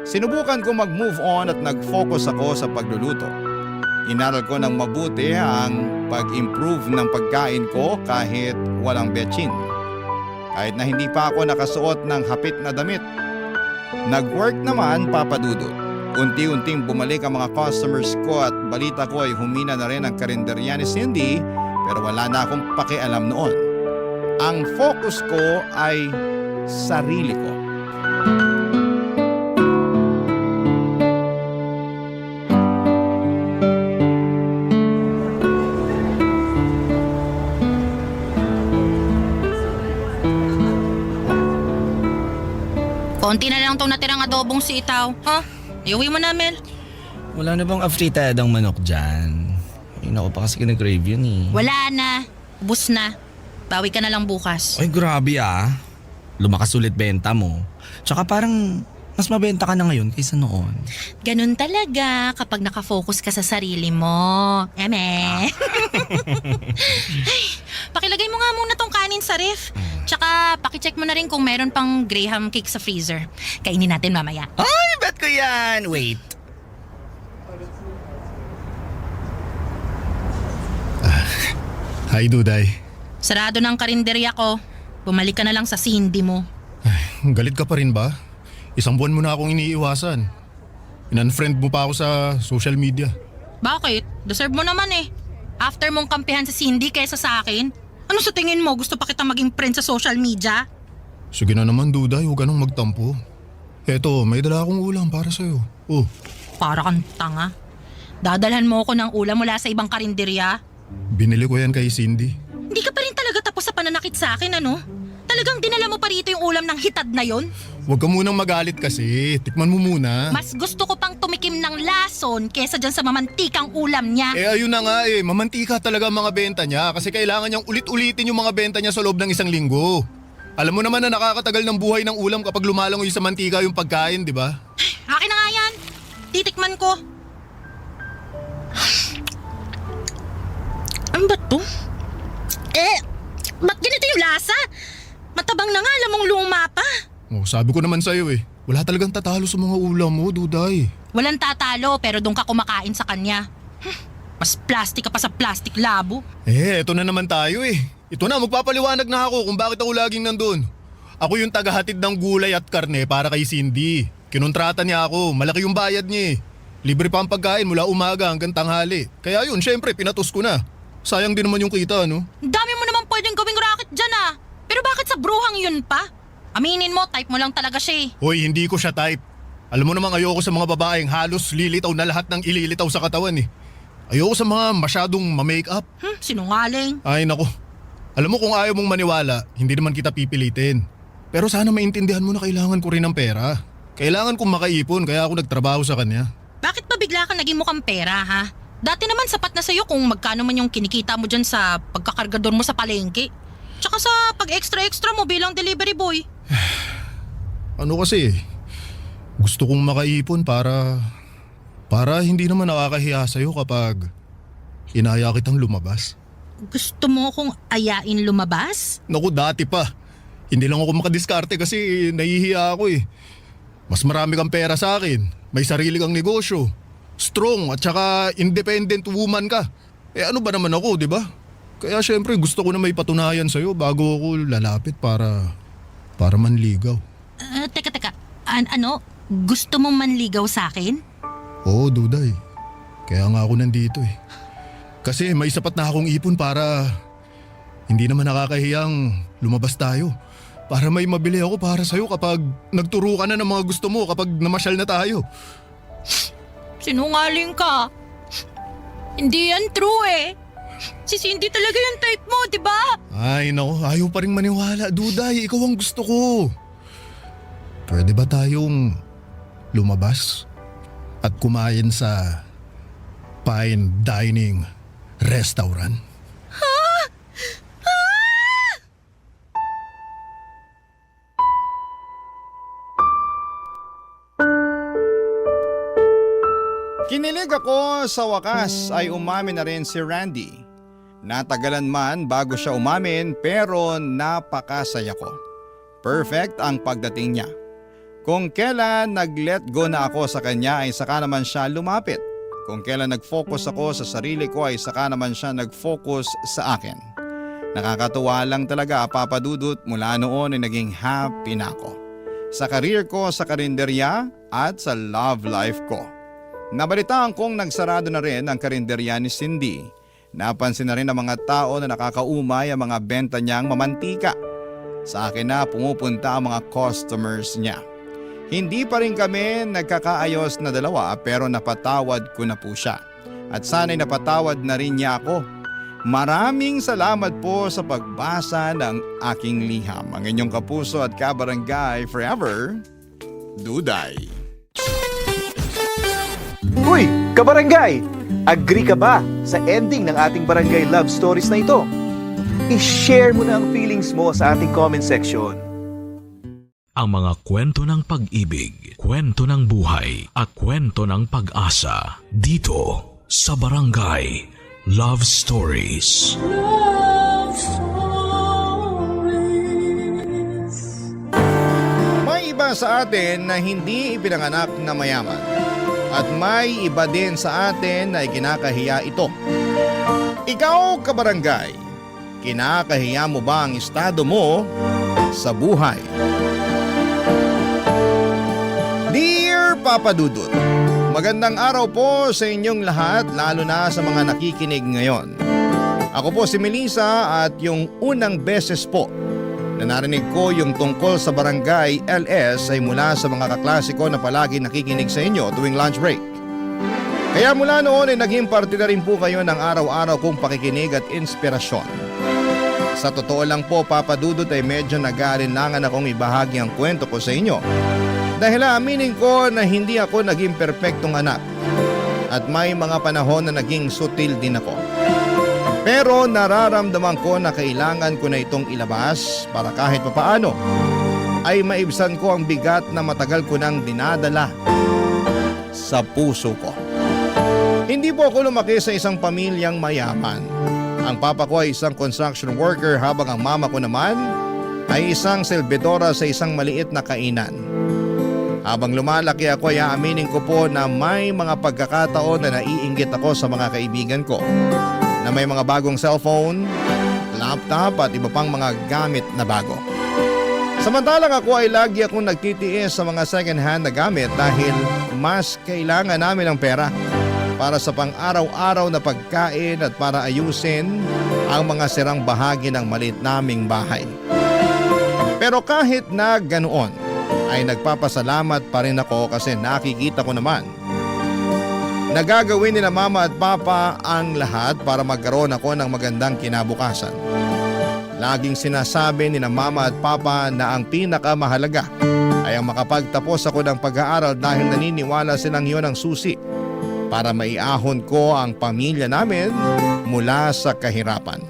Sinubukan ko mag-move on at nag-focus ako sa pagluluto. Inaral ko ng mabuti ang pag-improve ng pagkain ko kahit walang betchin. Kahit na hindi pa ako nakasuot ng hapit na damit. Nag-work naman, Papa Dudut. Unti-unting bumalik ang mga customers ko at balita ko ay humina na rin ang karinderya ni Cindy, pero wala na akong pakialam noon. Ang focus ko ay sarili ko. Konti na lang tong natirang adobong sitaw. Ha? Iuwi mo na, Mel. Wala na bang afritadang manok dyan? Ay, naku pa kasi kinag-crave yun eh. Wala na. Ubus na. Bawi ka na lang bukas. Ay, grabe ah. Lumakas ulit benta mo. Tsaka parang mas mabenta ka na ngayon kaysa noon. Ganun talaga kapag nakafocus ka sa sarili mo. Eme. Ay, pakilagay mo nga muna tong kanin sa ref. Tsaka pakicheck mo na rin kung meron pang Graham cake sa freezer. Kainin natin mamaya. Ay, bet ko yan! Wait. Hi, Duday. Sarado ng karinderya ko. Bumalik ka na lang sa Cindy mo. Galit ka pa rin ba? Isang buwan mo na akong iniiwasan. In-unfriend mo pa ako sa social media. Bakit? Deserve mo naman eh. After mong kampihan sa Cindy kaysa sa akin, ano sa tingin mo? Gusto pa kita maging friend sa social media? Sige na naman, Duday. Huwag ka nang magtampo. Eto, may dala akong ulam para sa'yo. Oh, Para kang tanga. Dadalhan mo ako ng ulam mula sa ibang karinderya? binili ko yan kay Cindy. Hindi ka pa rin talaga tapos sa pananakit sa akin, ano? Talagang dinala mo pa rito yung ulam ng hitad na yon? Huwag ka munang magalit kasi. Tikman mo muna. Mas gusto ko pang tumikim ng lason kesa dyan sa mamantikang ulam niya. Ayun na nga mamantika talaga ang mga benta niya kasi kailangan niyang ulit-ulitin yung mga benta niya sa loob ng isang linggo. Alam mo naman na nakakatagal ng buhay ng ulam kapag lumalangoy sa mantika yung pagkain, di ba? Akin na nga yan. Titikman ko. Ano ba to? Ba't ganito yung lasa? Matabang na nga, lamang luma pa. Oh, sabi ko naman sa'yo wala talagang tatalo sa mga ulam mo, Duday. Walang tatalo pero doon ka kumakain sa kanya. Mas plastic ka pa sa plastic labo. Eto na naman tayo Ito na, magpapaliwanag na ako kung bakit ako laging nandun. Ako yung tagahatid ng gulay at karne para kay Cindy. Kinontrata niya ako, malaki yung bayad niya Libre pa ang pagkain mula umaga hanggang tanghali. Kaya yun, syempre, pinatos ko na. Sayang din naman yung kita, no? Ang dami mo naman pwedeng gawing racket dyan ah. Pero bakit sa bruhang yun pa? Aminin mo, type mo lang talaga siya Hoy, hindi ko siya type. Alam mo namang ayoko sa mga babaeng halos lilitaw na lahat ng ililitaw sa katawan Ayoko sa mga masyadong ma-makeup. Sinungaling. Ay nako. Alam mo kung ayaw mong maniwala, hindi naman kita pipilitin. Pero sana maintindihan mo na kailangan ko rin ng pera. Kailangan kong makaipon kaya ako nagtrabaho sa kanya. Bakit pa bigla ka naging mukhang pera ha? Dati naman sapat na sa'yo kung magkano man yung kinikita mo dyan sa pagkakargador mo sa palengke. Tsaka sa pag-extra-extra mo bilang delivery boy. Ano kasi, gusto kong makaipon para hindi naman nakakahiya sa'yo kapag inaya kitang lumabas. Gusto mo akong ayain lumabas? Naku, dati pa. Hindi lang ako makadiskarte kasi nahihiya ako Mas marami kang pera sa akin. May sarili kang negosyo. Strong at saka independent woman ka. Ano ba naman ako, di ba? Kaya syempre gusto ko na may patunayan sa'yo bago ako lalapit para manligaw. Teka. Ano? Gusto mong manligaw sa akin? Oo, Duday. Kaya nga ako nandito Kasi may sapat na akong ipon para hindi naman nakakahiyang lumabas tayo. Para may mabili ako para sa'yo kapag nagturo ka na ng mga gusto mo kapag namasyal na tayo. Sinungaling ka. Hindi yan true eh. Si Cindy talaga yung type mo, di ba? Ay nako, ayaw pa rin maniwala. Duday, ikaw ang gusto ko. Pwede ba tayong lumabas at kumain sa fine dining restaurant? Kinilig ako sa wakas ay umamin na rin si Randy. Natagalan man bago siya umamin pero napakasaya ko. Perfect ang pagdating niya. Kung kailan nag-let go na ako sa kanya ay saka naman siya lumapit. Kung kailan nag-focus ako sa sarili ko ay saka naman siya nag-focus sa akin. Nakakatuwa lang talaga, Papa Dudut, mula noon ay naging happy na ako. Sa career ko sa karinderya at sa love life ko. Nabalitaan kong nagsarado na rin ang karinderya ni Cindy. Napansin na rin ng mga tao na nakakaumay ang mga benta niyang mamantika. Sa akin na pumupunta ang mga customers niya. Hindi pa rin kami nagkakaayos na dalawa pero napatawad ko na po siya. At sana'y napatawad na rin niya ako. Maraming salamat po sa pagbasa ng aking liham. Ang inyong kapuso at kabarangay forever, Duday. Uy, kabarangay! Agree ka ba sa ending ng ating barangay love stories na ito? I-share mo na ang feelings mo sa ating comment section. Ang mga kwento ng pag-ibig, kwento ng buhay at kwento ng pag-asa dito sa Barangay Love Stories. May iba sa atin na hindi ipinanganak na mayaman. At may iba din sa atin na ikinakahiya ito. Ikaw, kabarangay, kinakahiya mo ba ang estado mo sa buhay? Dear Papa Dudut, magandang araw po sa inyong lahat, lalo na sa mga nakikinig ngayon. Ako po si Melissa at yung unang beses po na narinig ko yung tungkol sa Barangay LS ay mula sa mga kaklase ko na palagi nakikinig sa inyo tuwing lunch break. Kaya mula noon ay naging parte na rin po kayo ng araw-araw kong pakikinig at inspirasyon. Sa totoo lang po, Papa Dudut, ay medyo nag-aalinlangan akong ibahagi ang kwento ko sa inyo. Dahil aminin ko na hindi ako naging perpektong anak at may mga panahon na naging sutil din ako. Pero nararamdaman ko na kailangan ko na itong ilabas para kahit papaano ay maibsan ko ang bigat na matagal ko nang dinadala sa puso ko. Hindi po ako lumaki sa isang pamilyang mayaman. Ang papa ko ay isang construction worker habang ang mama ko naman ay isang selbidora sa isang maliit na kainan. Habang lumalaki ako ay aaminin ko po na may mga pagkakataon na naiinggit ako sa mga kaibigan ko na may mga bagong cellphone, laptop at iba pang mga gamit na bago. Samantalang ako ay lagi akong nagtitiis sa mga second hand na gamit dahil mas kailangan namin ng pera para sa pang-araw-araw na pagkain at para ayusin ang mga sirang bahagi ng maliit naming bahay. Pero kahit na ganoon ay nagpapasalamat pa rin ako kasi nakikita ko naman nagagawin nila mama at papa ang lahat para magkaroon ako ng magandang kinabukasan. Laging sinasabi nila mama at papa na ang pinakamahalaga ay ang makapagtapos ako ng pag-aaral dahil naniniwala silang iyon ang susi para maiahon ko ang pamilya namin mula sa kahirapan.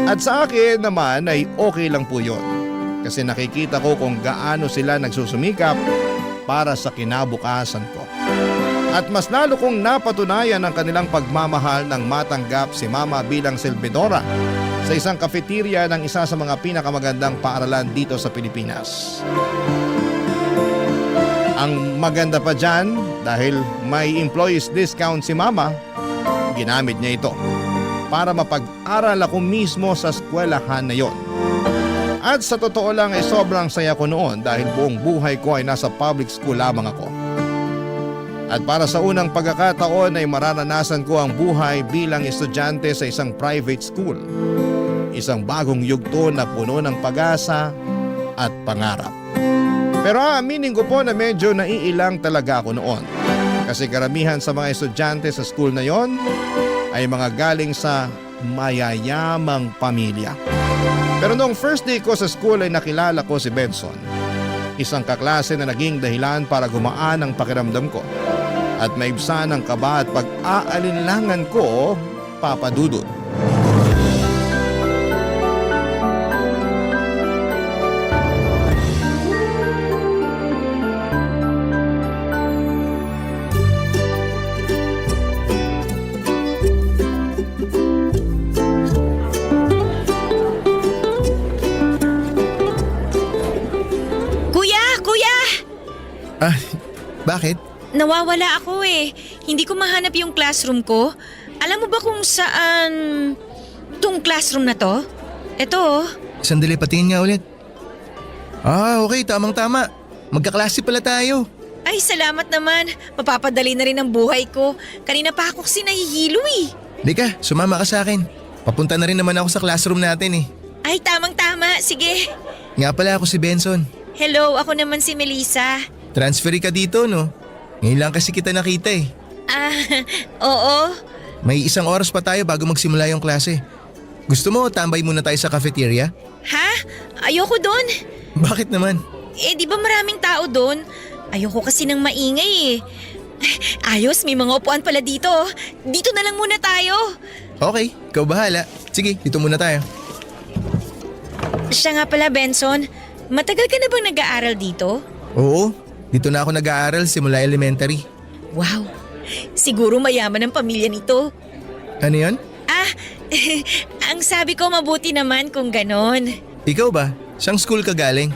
At sa akin naman ay okay lang po yun kasi nakikita ko kung gaano sila nagsusumikap para sa kinabukasan ko. At mas lalo kong napatunayan ang kanilang pagmamahal nang matanggap si Mama bilang selbidora sa isang cafeteria ng isa sa mga pinakamagandang paaralan dito sa Pilipinas. Ang maganda pa dyan, dahil may employees discount si Mama, ginamit niya ito para mapag-aral ako mismo sa eskwelahan na yon. At sa totoo lang ay sobrang saya ko noon dahil buong buhay ko ay nasa public school lamang ako. At para sa unang pagkakataon ay mararanasan ko ang buhay bilang estudyante sa isang private school. Isang bagong yugto na puno ng pag-asa at pangarap. Pero aminin ko po na medyo naiilang talaga ako noon. Kasi karamihan sa mga estudyante sa school na yon ay mga galing sa mayayamang pamilya. Pero noong first day ko sa school ay nakilala ko si Benson. Isang kaklase na naging dahilan para gumaan ang pakiramdam ko at maibsan ang kaba at pag-aalinlangan ko, Papa Dudut. Kuya! Ah, bakit? Nawawala ako eh. Hindi ko mahanap yung classroom ko. Alam mo ba kung saan tong classroom na to? Ito oh. Sandali, patingin nga ulit. Ah, okay, tamang-tama. Magkaklase pala tayo. Ay, salamat naman. Mapapadali na rin ang buhay ko. Kanina pa ako kasi nahihilo eh. Lika, sumama ka sa akin. Papunta na rin naman ako sa classroom natin eh. Ay, tamang-tama. Sige. Nga pala ako si Benson. Hello, ako naman si Melissa. Transferi ka dito, no? Ngayon lang kasi kita nakita eh. Ah, oo. May 1 oras pa tayo bago magsimula yung klase. Gusto mo tambay muna tayo sa cafeteria? Ha? Ayoko doon. Bakit naman? Eh, di ba maraming tao doon? Ayoko kasi ng maingay eh. Ayos, may mga upuan pala dito. Dito na lang muna tayo. Okay, ikaw bahala. Sige, dito muna tayo. Siya nga pala, Benson. Matagal ka na bang nag-aaral dito? Oo, dito na ako nag-aaral simula elementary. Wow, siguro mayaman ang pamilya nito. Ano yan? Ah, ang sabi ko mabuti naman kung ganon. Ikaw ba? Saan school ka galing?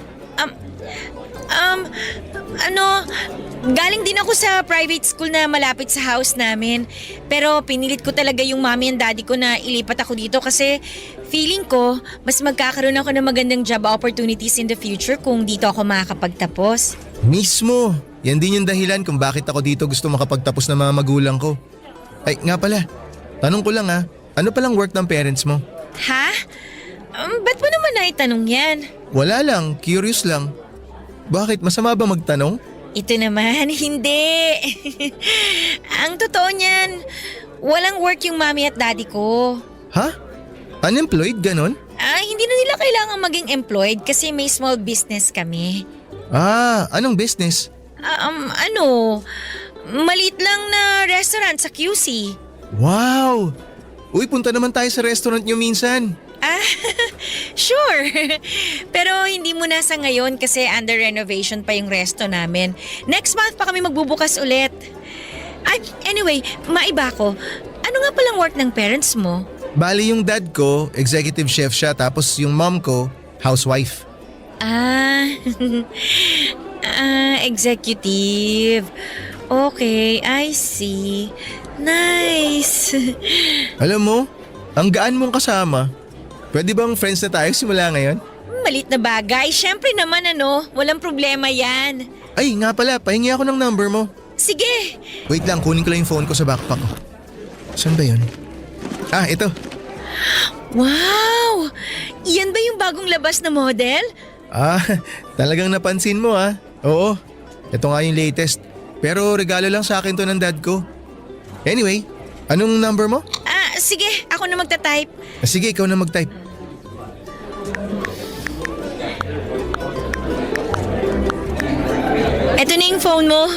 Galing din ako sa private school na malapit sa house namin. Pero pinilit ko talaga yung mommy and daddy ko na ilipat ako dito kasi feeling ko mas magkakaroon ako ng magandang job opportunities in the future kung dito ako makakapagtapos. Mismo! Yan din yung dahilan kung bakit ako dito gusto makapagtapos ng mga magulang ko. Ay, nga pala. Tanong ko lang ha, ano palang work ng parents mo? Ha? Ba't mo naman naitanong yan? Wala lang, curious lang. Bakit? Masama ba magtanong? Ito naman, hindi. Ang totoo niyan, walang work yung mommy at daddy ko. Ha? Unemployed, ganon? Hindi na nila kailangan maging employed kasi may small business kami. Ah, anong business? Maliit lang na restaurant sa QC. Wow! Uy, punta naman tayo sa restaurant nyo minsan. Sure. Pero hindi muna sa ngayon kasi under renovation pa yung resto namin. Next month pa kami magbubukas ulit. Anyway, maiba ko. Ano nga palang work ng parents mo? Bali yung dad ko, executive chef siya, tapos yung mom ko, housewife. Executive. Okay, I see. Nice. Alam mo, ang gaan mong kasama. Pwede bang friends na tayo simula ngayon? Malit na bagay. Siyempre naman walang problema yan. Ay, nga pala, pahingi ako ng number mo. Sige. Wait lang, kunin ko lang yung phone ko sa backpack ko. Saan ba yun? Ah, ito. Wow! Yan ba yung bagong labas na model? Ah, talagang napansin mo ah. Oo, ito nga yung latest. Pero regalo lang sa akin to ng dad ko. Anyway, anong number mo? Sige, ako na magta-type. Sige, ikaw na mag-type. Eto na yung phone mo.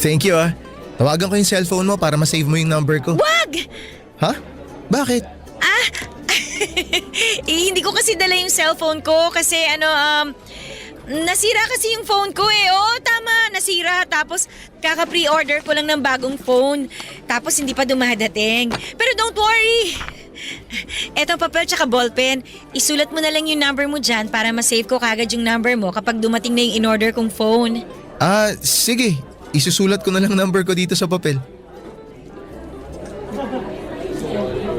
Thank you ah. Tawagan ko yung cellphone mo para ma-save mo yung number ko. Wag! Ha? Bakit? Hindi ko kasi dala yung cellphone ko kasi nasira kasi yung phone ko eh. Oo, tama, nasira. Tapos kaka-pre-order ko lang ng bagong phone. Tapos hindi pa dumadating. Pero don't worry. Eto papel tsaka ballpen. Isulat mo na lang yung number mo dyan para ma-save ko kagad yung number mo kapag dumating na yung in-order kong phone. Sige. Isusulat ko na lang number ko dito sa papel.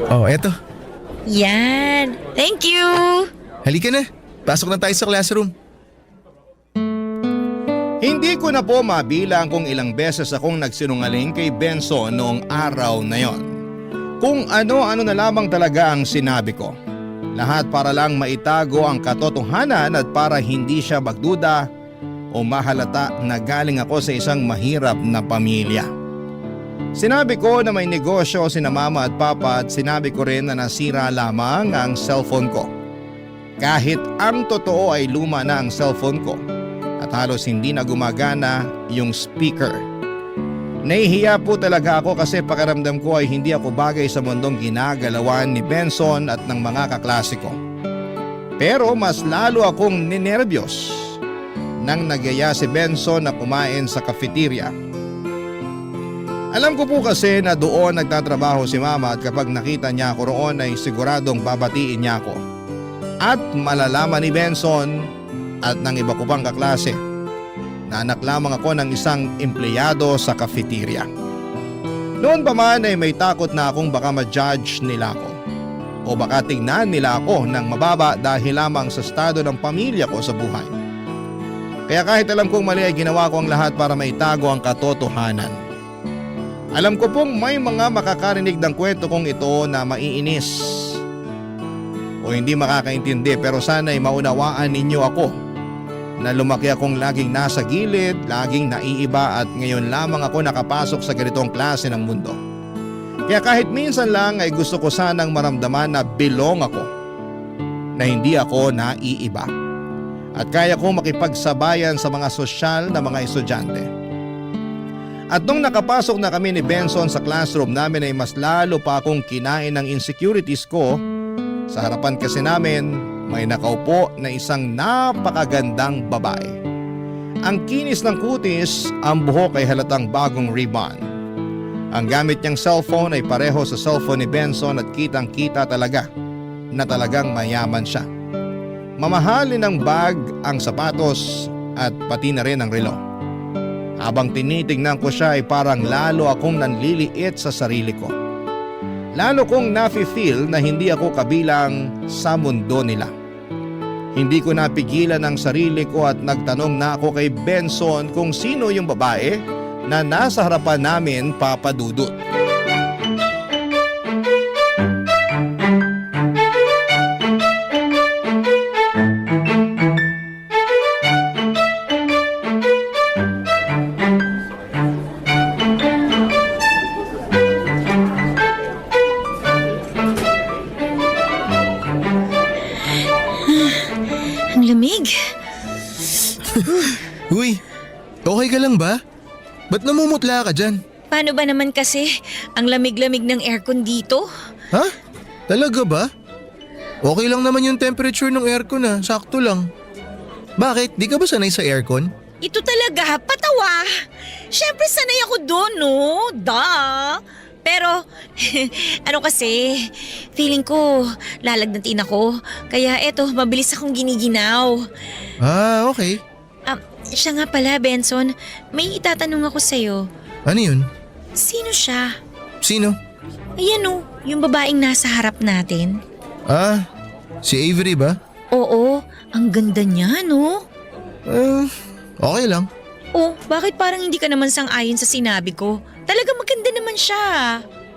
Oh, eto. Yan. Thank you. Halika na. Pasok na tayo sa classroom. Hindi ko na po mabilang kung ilang beses akong nagsinungaling kay Benson noong araw na yon. Kung ano-ano na lamang talaga ang sinabi ko. Lahat para lang maitago ang katotohanan at para hindi siya magduda o mahalata na galing ako sa isang mahirap na pamilya. Sinabi ko na may negosyo sina mama at papa at sinabi ko rin na nasira lamang ang cellphone ko. Kahit ang totoo ay luma na ang cellphone ko at halos hindi na gumagana yung speaker. Nahihiya po talaga ako kasi pakiramdam ko ay hindi ako bagay sa mundong ginagalawan ni Benson at ng mga kaklase ko. Pero mas lalo akong ninervyos nang nagyaya si Benson na kumain sa cafeteria. Alam ko po kasi na doon nagtatrabaho si mama at kapag nakita niya ako roon ay siguradong babatiin niya ako. At malalaman ni Benson at ng iba ko pang kaklase na anak lamang ako ng isang empleyado sa cafeteria. Noon pa man ay may takot na akong baka ma-judge nila ako o baka tingnan nila ako ng mababa dahil lamang sa estado ng pamilya ko sa buhay. Kaya kahit alam kong mali ay ginawa ko ang lahat para maitago ang katotohanan. Alam ko pong may mga makakarinig ng kwento kong ito na maiinis o hindi makakaintindi pero sana'y maunawaan ninyo ako na lumaki akong laging nasa gilid, laging naiiba at ngayon lamang ako nakapasok sa ganitong klase ng mundo. Kaya kahit minsan lang ay gusto ko sanang maramdaman na belong ako, na hindi ako naiiba at kaya kong makipagsabayan sa mga sosyal na mga estudyante. At nung nakapasok na kami ni Benson sa classroom namin ay mas lalo pa akong kinain ng insecurities ko. Sa harapan kasi namin may nakaupo na isang napakagandang babae. Ang kinis ng kutis, ang buhok ay halatang bagong ribbon. Ang gamit niyang cellphone ay pareho sa cellphone ni Benson at kitang kita talaga na talagang mayaman siya. Mamahalin ng bag, ang sapatos at pati na rin ang relo. Habang tinitingnan ko siya ay parang lalo akong nanliliit sa sarili ko. Lalo kong nafe-feel na hindi ako kabilang sa mundo nila. Hindi ko napigilan ang sarili ko at nagtanong na ako kay Benson kung sino yung babae na nasa harapan namin, Papa Dudut. Ang lamig. Uy, okay ka lang ba? Ba't namumutla ka dyan? Paano ba naman kasi ang lamig-lamig ng aircon dito? Ha? Talaga ba? Okay lang naman yung temperature ng aircon sakto lang. Bakit? Di ka ba sanay sa aircon? Ito talaga, patawa. Siyempre sanay ako doon, no? Duh. Pero, ano kasi, feeling ko lalagnatin ako. Kaya eto, mabilis akong giniginaw. Ah, okay. Siya nga pala, Benson. May itatanong ako sa'yo. Ano yun? Sino siya? Sino? Ayan o, yung babaeng nasa harap natin. Ah, si Avery ba? Oo, ang ganda niya, no? Okay lang. Oh, bakit parang hindi ka naman sang-ayon sa sinabi ko? Talaga maganda naman siya.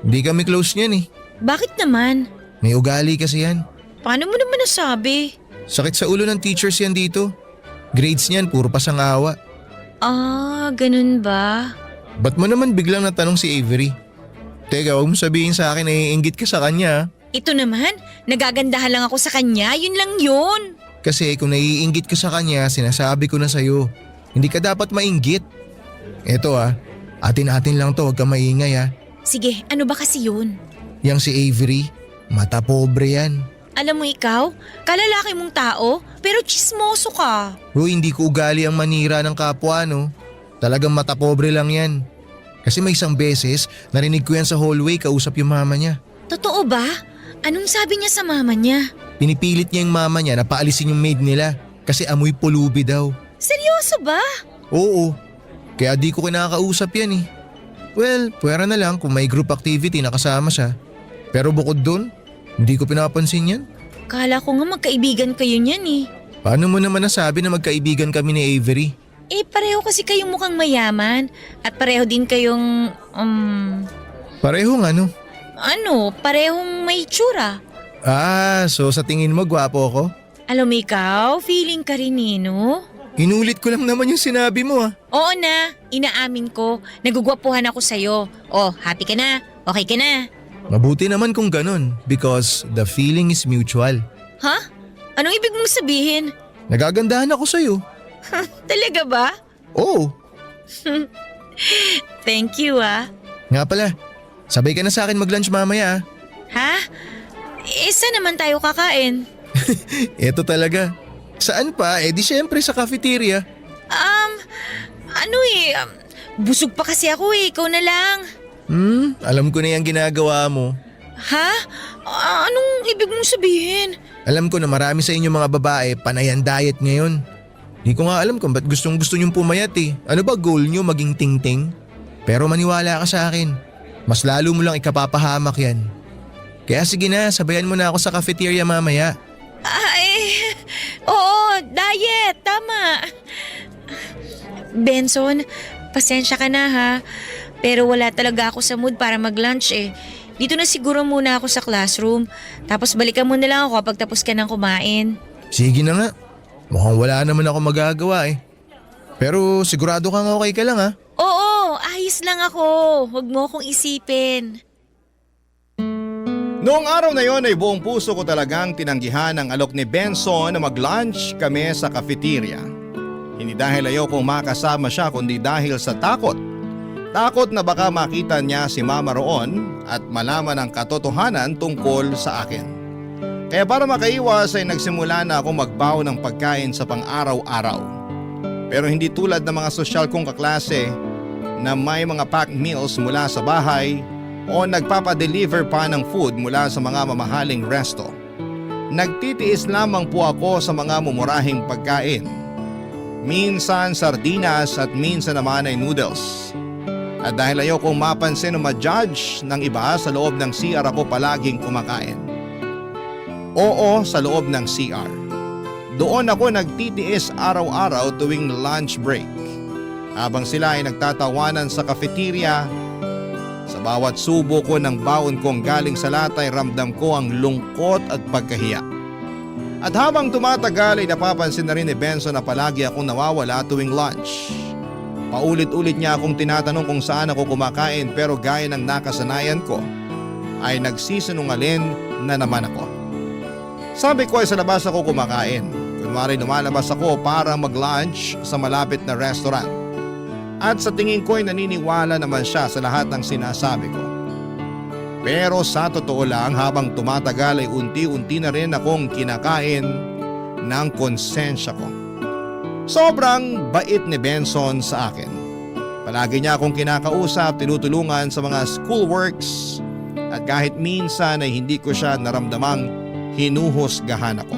Di kami close niyan eh. Bakit naman? May ugali kasi yan. Paano mo naman nasabi? Sakit sa ulo ng teachers yan dito. Grades niyan, puro pasangawa. Ah, ganun ba? Ba't mo naman biglang natanong si Avery? Teka, huwag mo sabihin sa akin na iinggit ka sa kanya. Ito naman, nagagandahan lang ako sa kanya, yun lang yun. Kasi kung naiinggit ka sa kanya, sinasabi ko na sa'yo. Hindi ka dapat mainggit. Eto atin-atin lang to, huwag ka maingay Sige, ano ba kasi yun? Yang si Avery, mata pobre yan. Alam mo ikaw, kalalaki mong tao, pero chismoso ka. Hindi ko ugali ang manira ng kapwa Talagang mata pobre lang yan. Kasi may isang beses, narinig ko yan sa hallway kausap yung mama niya. Totoo ba? Anong sabi niya sa mama niya? Pinipilit niya yung mama niya na paalisin yung maid nila kasi amoy pulubi daw. Seryoso ba? Oo, kaya di ko kinakausap yan Well, pwera na lang kung may group activity na kasama siya. Pero bukod dun, hindi ko pinapansin yan. Kala ko nga magkaibigan kayo niyan Paano mo naman nasabi na magkaibigan kami ni Avery? Pareho kasi kayong mukhang mayaman at pareho din kayong, Parehong ano? parehong may tsura. So sa tingin mo gwapo ako? Alam mo ikaw, feeling ka rin no? Inulit ko lang naman yung sinabi mo Oo na, inaamin ko. Nagugwapuhan ako sa'yo. Oh, happy ka na? Okay ka na? Mabuti naman kung ganun because the feeling is mutual. Ha? Anong ibig mong sabihin? Nagagandahan ako sa'yo. Talaga ba? Oo. Thank you Nga pala, sabay ka na sa akin mag-lunch mamaya. Ha? Saan naman tayo kakain? Eto talaga. Saan pa? Di syempre sa cafeteria. Busog pa kasi ako ikaw na lang. Alam ko na yung ginagawa mo. Ha? Anong ibig mong sabihin? Alam ko na marami sa inyo mga babae panayan diet ngayon. Di ko nga alam kung ba't gustong gusto nyong pumayat Ano ba goal nyo maging ting-ting? Pero maniwala ka sa akin. Mas lalo mo lang ikapapahamak yan. Kaya sige na, sabayan mo na ako sa cafeteria mamaya. Oo, diet, tama. Benson, pasensya ka na ha. Pero wala talaga ako sa mood para mag-lunch Dito na siguro muna ako sa classroom. Tapos balikan mo na lang ako kapag tapos ka ng kumain. Sige na nga. Mukhang wala naman ako magagawa Pero sigurado kang okay ka lang Oo, ayos lang ako. Huwag mo akong isipin. Noong araw na yon ay buong puso ko talagang tinanggihan ang alok ni Benson na mag-lunch kami sa cafeteria. Hindi dahil ayokong makasama siya kundi dahil sa takot. Takot na baka makita niya si Mama roon at malaman ang katotohanan tungkol sa akin. Kaya para makaiwas ay nagsimula na ako magbaon ng pagkain sa pang-araw-araw. Pero hindi tulad ng mga sosyal kong kaklase na may mga packed meals mula sa bahay o nagpapadeliver pa ng food mula sa mga mamahaling resto. Nagtitiis lamang po ako sa mga mumurahing pagkain. Minsan sardinas at minsan naman ay noodles. At dahil ayokong mapansin o ma-judge ng iba, sa loob ng CR ako palaging kumakain. Oo, sa loob ng CR. Doon ako nagtitiis araw-araw tuwing lunch break. Habang sila ay nagtatawanan sa cafeteria, sa bawat subo ko ng baon kong galing sa latay ramdam ko ang lungkot at pagkahiya. At habang tumatagal ay napapansin na rin ni Benson na palagi akong nawawala tuwing lunch. Paulit-ulit niya akong tinatanong kung saan ako kumakain pero gaya ng nakasanayan ko ay nagsisinungaling na naman ako. Sabi ko ay sa labas ako kumakain. Kunwari lumalabas ako para mag-lunch sa malapit na restaurant. At sa tingin ko ay naniniwala naman siya sa lahat ng sinasabi ko. Pero sa totoo lang habang tumatagal ay unti-unti na rin akong kinakain ng konsensya ko. Sobrang bait ni Benson sa akin. Palagi niya akong kinakausap, tinutulungan sa mga schoolworks at kahit minsan ay hindi ko siya naramdamang hinuhusgahan ako.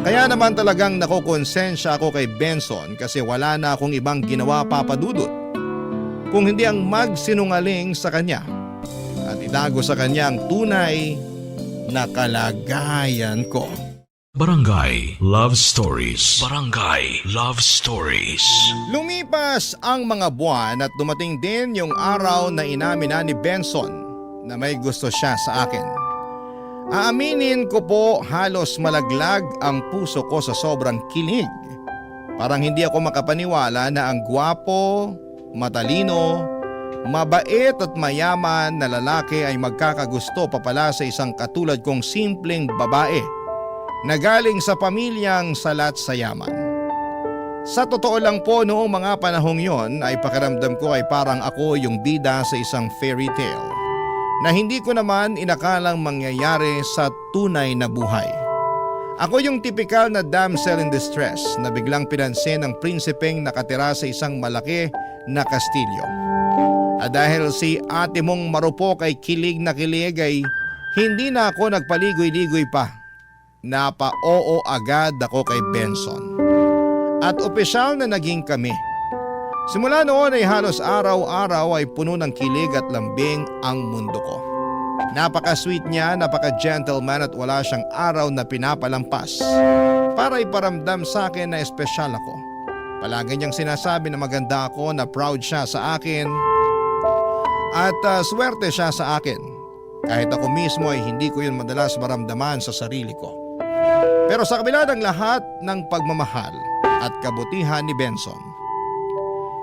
Kaya naman talagang nakokonsensya ako kay Benson kasi wala na akong ibang ginawa papadudot kung hindi ang magsinungaling sa kanya at itago sa kanya ang tunay na kalagayan ko. Barangay Love Stories. Barangay Love Stories. Lumipas ang mga buwan at dumating din yung araw na inamin na ni Benson na may gusto siya sa akin. Aaminin ko po halos malaglag ang puso ko sa sobrang kilig. Parang hindi ako makapaniwala na ang gwapo, matalino, mabait at mayaman na lalaki ay magkakagusto pa pala sa isang katulad kong simpleng babae na galing sa pamilyang salat sa yaman. Sa totoo lang po noong mga panahong yon ay pakiramdam ko ay parang ako yung bida sa isang fairy tale na hindi ko naman inakalang mangyayari sa tunay na buhay. Ako yung tipikal na damsel in distress na biglang pinansin ng prinsipeng nakatira sa isang malaki na kastilyo. At dahil si ate mong marupok ay kilig na kilig ay hindi na ako nagpaligoy-ligoy pa. Napa-oo agad ako kay Benson. At opisyal na naging kami. Simula noon ay halos araw-araw ay puno ng kilig at lambing ang mundo ko. Napaka-sweet niya, napaka-gentleman at wala siyang araw na pinapalampas para iparamdam sa akin na espesyal ako. Palagi niyang sinasabi na maganda ako, na proud siya sa akin at swerte siya sa akin. Kahit ako mismo ay hindi ko yun madalas maramdaman sa sarili ko. Pero sa kabila ng lahat ng pagmamahal at kabutihan ni Benson,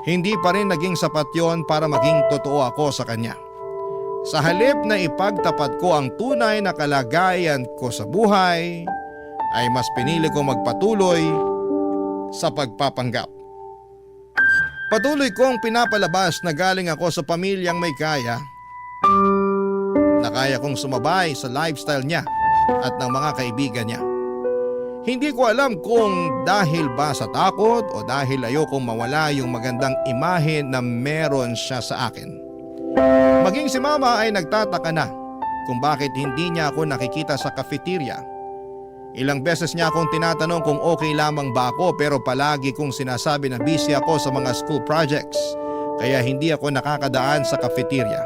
hindi pa rin naging sapat yon para maging totoo ako sa kanya. Sa halip na ipagtapat ko ang tunay na kalagayan ko sa buhay, ay mas pinili ko magpatuloy sa pagpapanggap. Patuloy kong pinapalabas na galing ako sa pamilyang may kaya, na kaya kong sumabay sa lifestyle niya at ng mga kaibigan niya. Hindi ko alam kung dahil ba sa takot o dahil ayokong mawala yung magandang imahe na meron siya sa akin. Maging si Mama ay nagtataka na kung bakit hindi niya ako nakikita sa cafeteria. Ilang beses niya akong tinatanong kung okay lamang ba ako, pero palagi kong sinasabi na busy ako sa mga school projects kaya hindi ako nakakadaan sa cafeteria.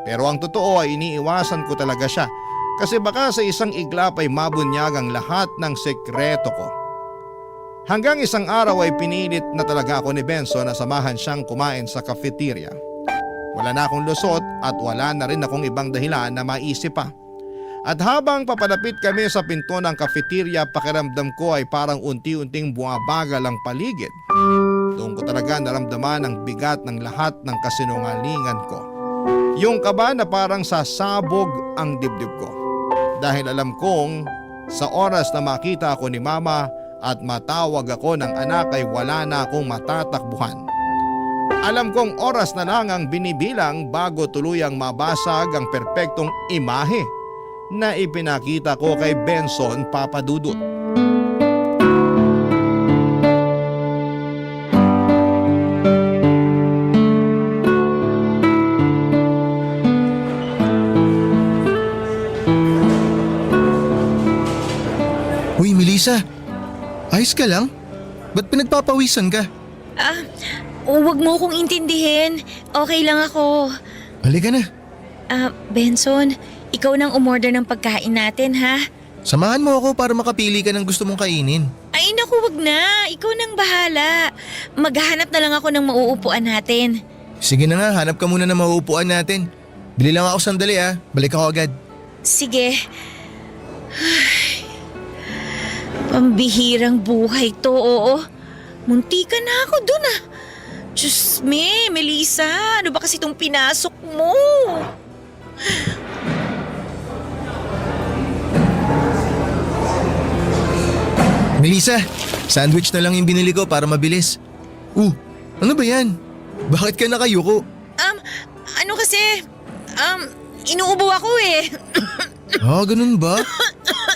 Pero ang totoo ay iniiwasan ko talaga siya kasi baka sa isang iglap ay mabunyag ang lahat ng sekreto ko. Hanggang isang araw ay pinilit na talaga ako ni Benson na samahan siyang kumain sa cafeteria. Wala na akong lusot at wala na rin akong ibang dahilan na maisip pa. At habang papalapit kami sa pinto ng cafeteria, pakiramdam ko ay parang unti-unting bumabagal ang paligid. Doon ko talaga naramdaman ang bigat ng lahat ng kasinungalingan ko. Yung kaba na parang sasabog ang dibdib ko. Dahil alam kong sa oras na makita ako ni Mama at matawag ako ng anak ay wala na akong matatakbuhan. Alam kong oras na lang ang binibilang bago tuluyang mabasag ang perpektong imahe na ipinakita ko kay Benson Papadudut. Uy, Melissa. Ayos ka lang? Ba't pinagpapawisan ka? Huwag mo akong intindihin. Okay lang ako. Halika na. Benson, ikaw nang umorder ng pagkain natin, ha? Samahan mo ako para makapili ka ng gusto mong kainin. Ay naku, wag na. Ikaw nang bahala. Maghahanap na lang ako ng mauupuan natin. Sige na nga, hanap ka muna ng mauupuan natin. Bili lang ako sandali balik ako agad. Sige. Pambihirang buhay to, oo. Muntika na ako dun Diyos me, Melissa, ano ba kasi itong pinasok mo? Melissa, sandwich na lang yung binili ko para mabilis. Ano ba yan? Bakit ka nakayuko? Ano kasi, inuubo ako Ganun ba?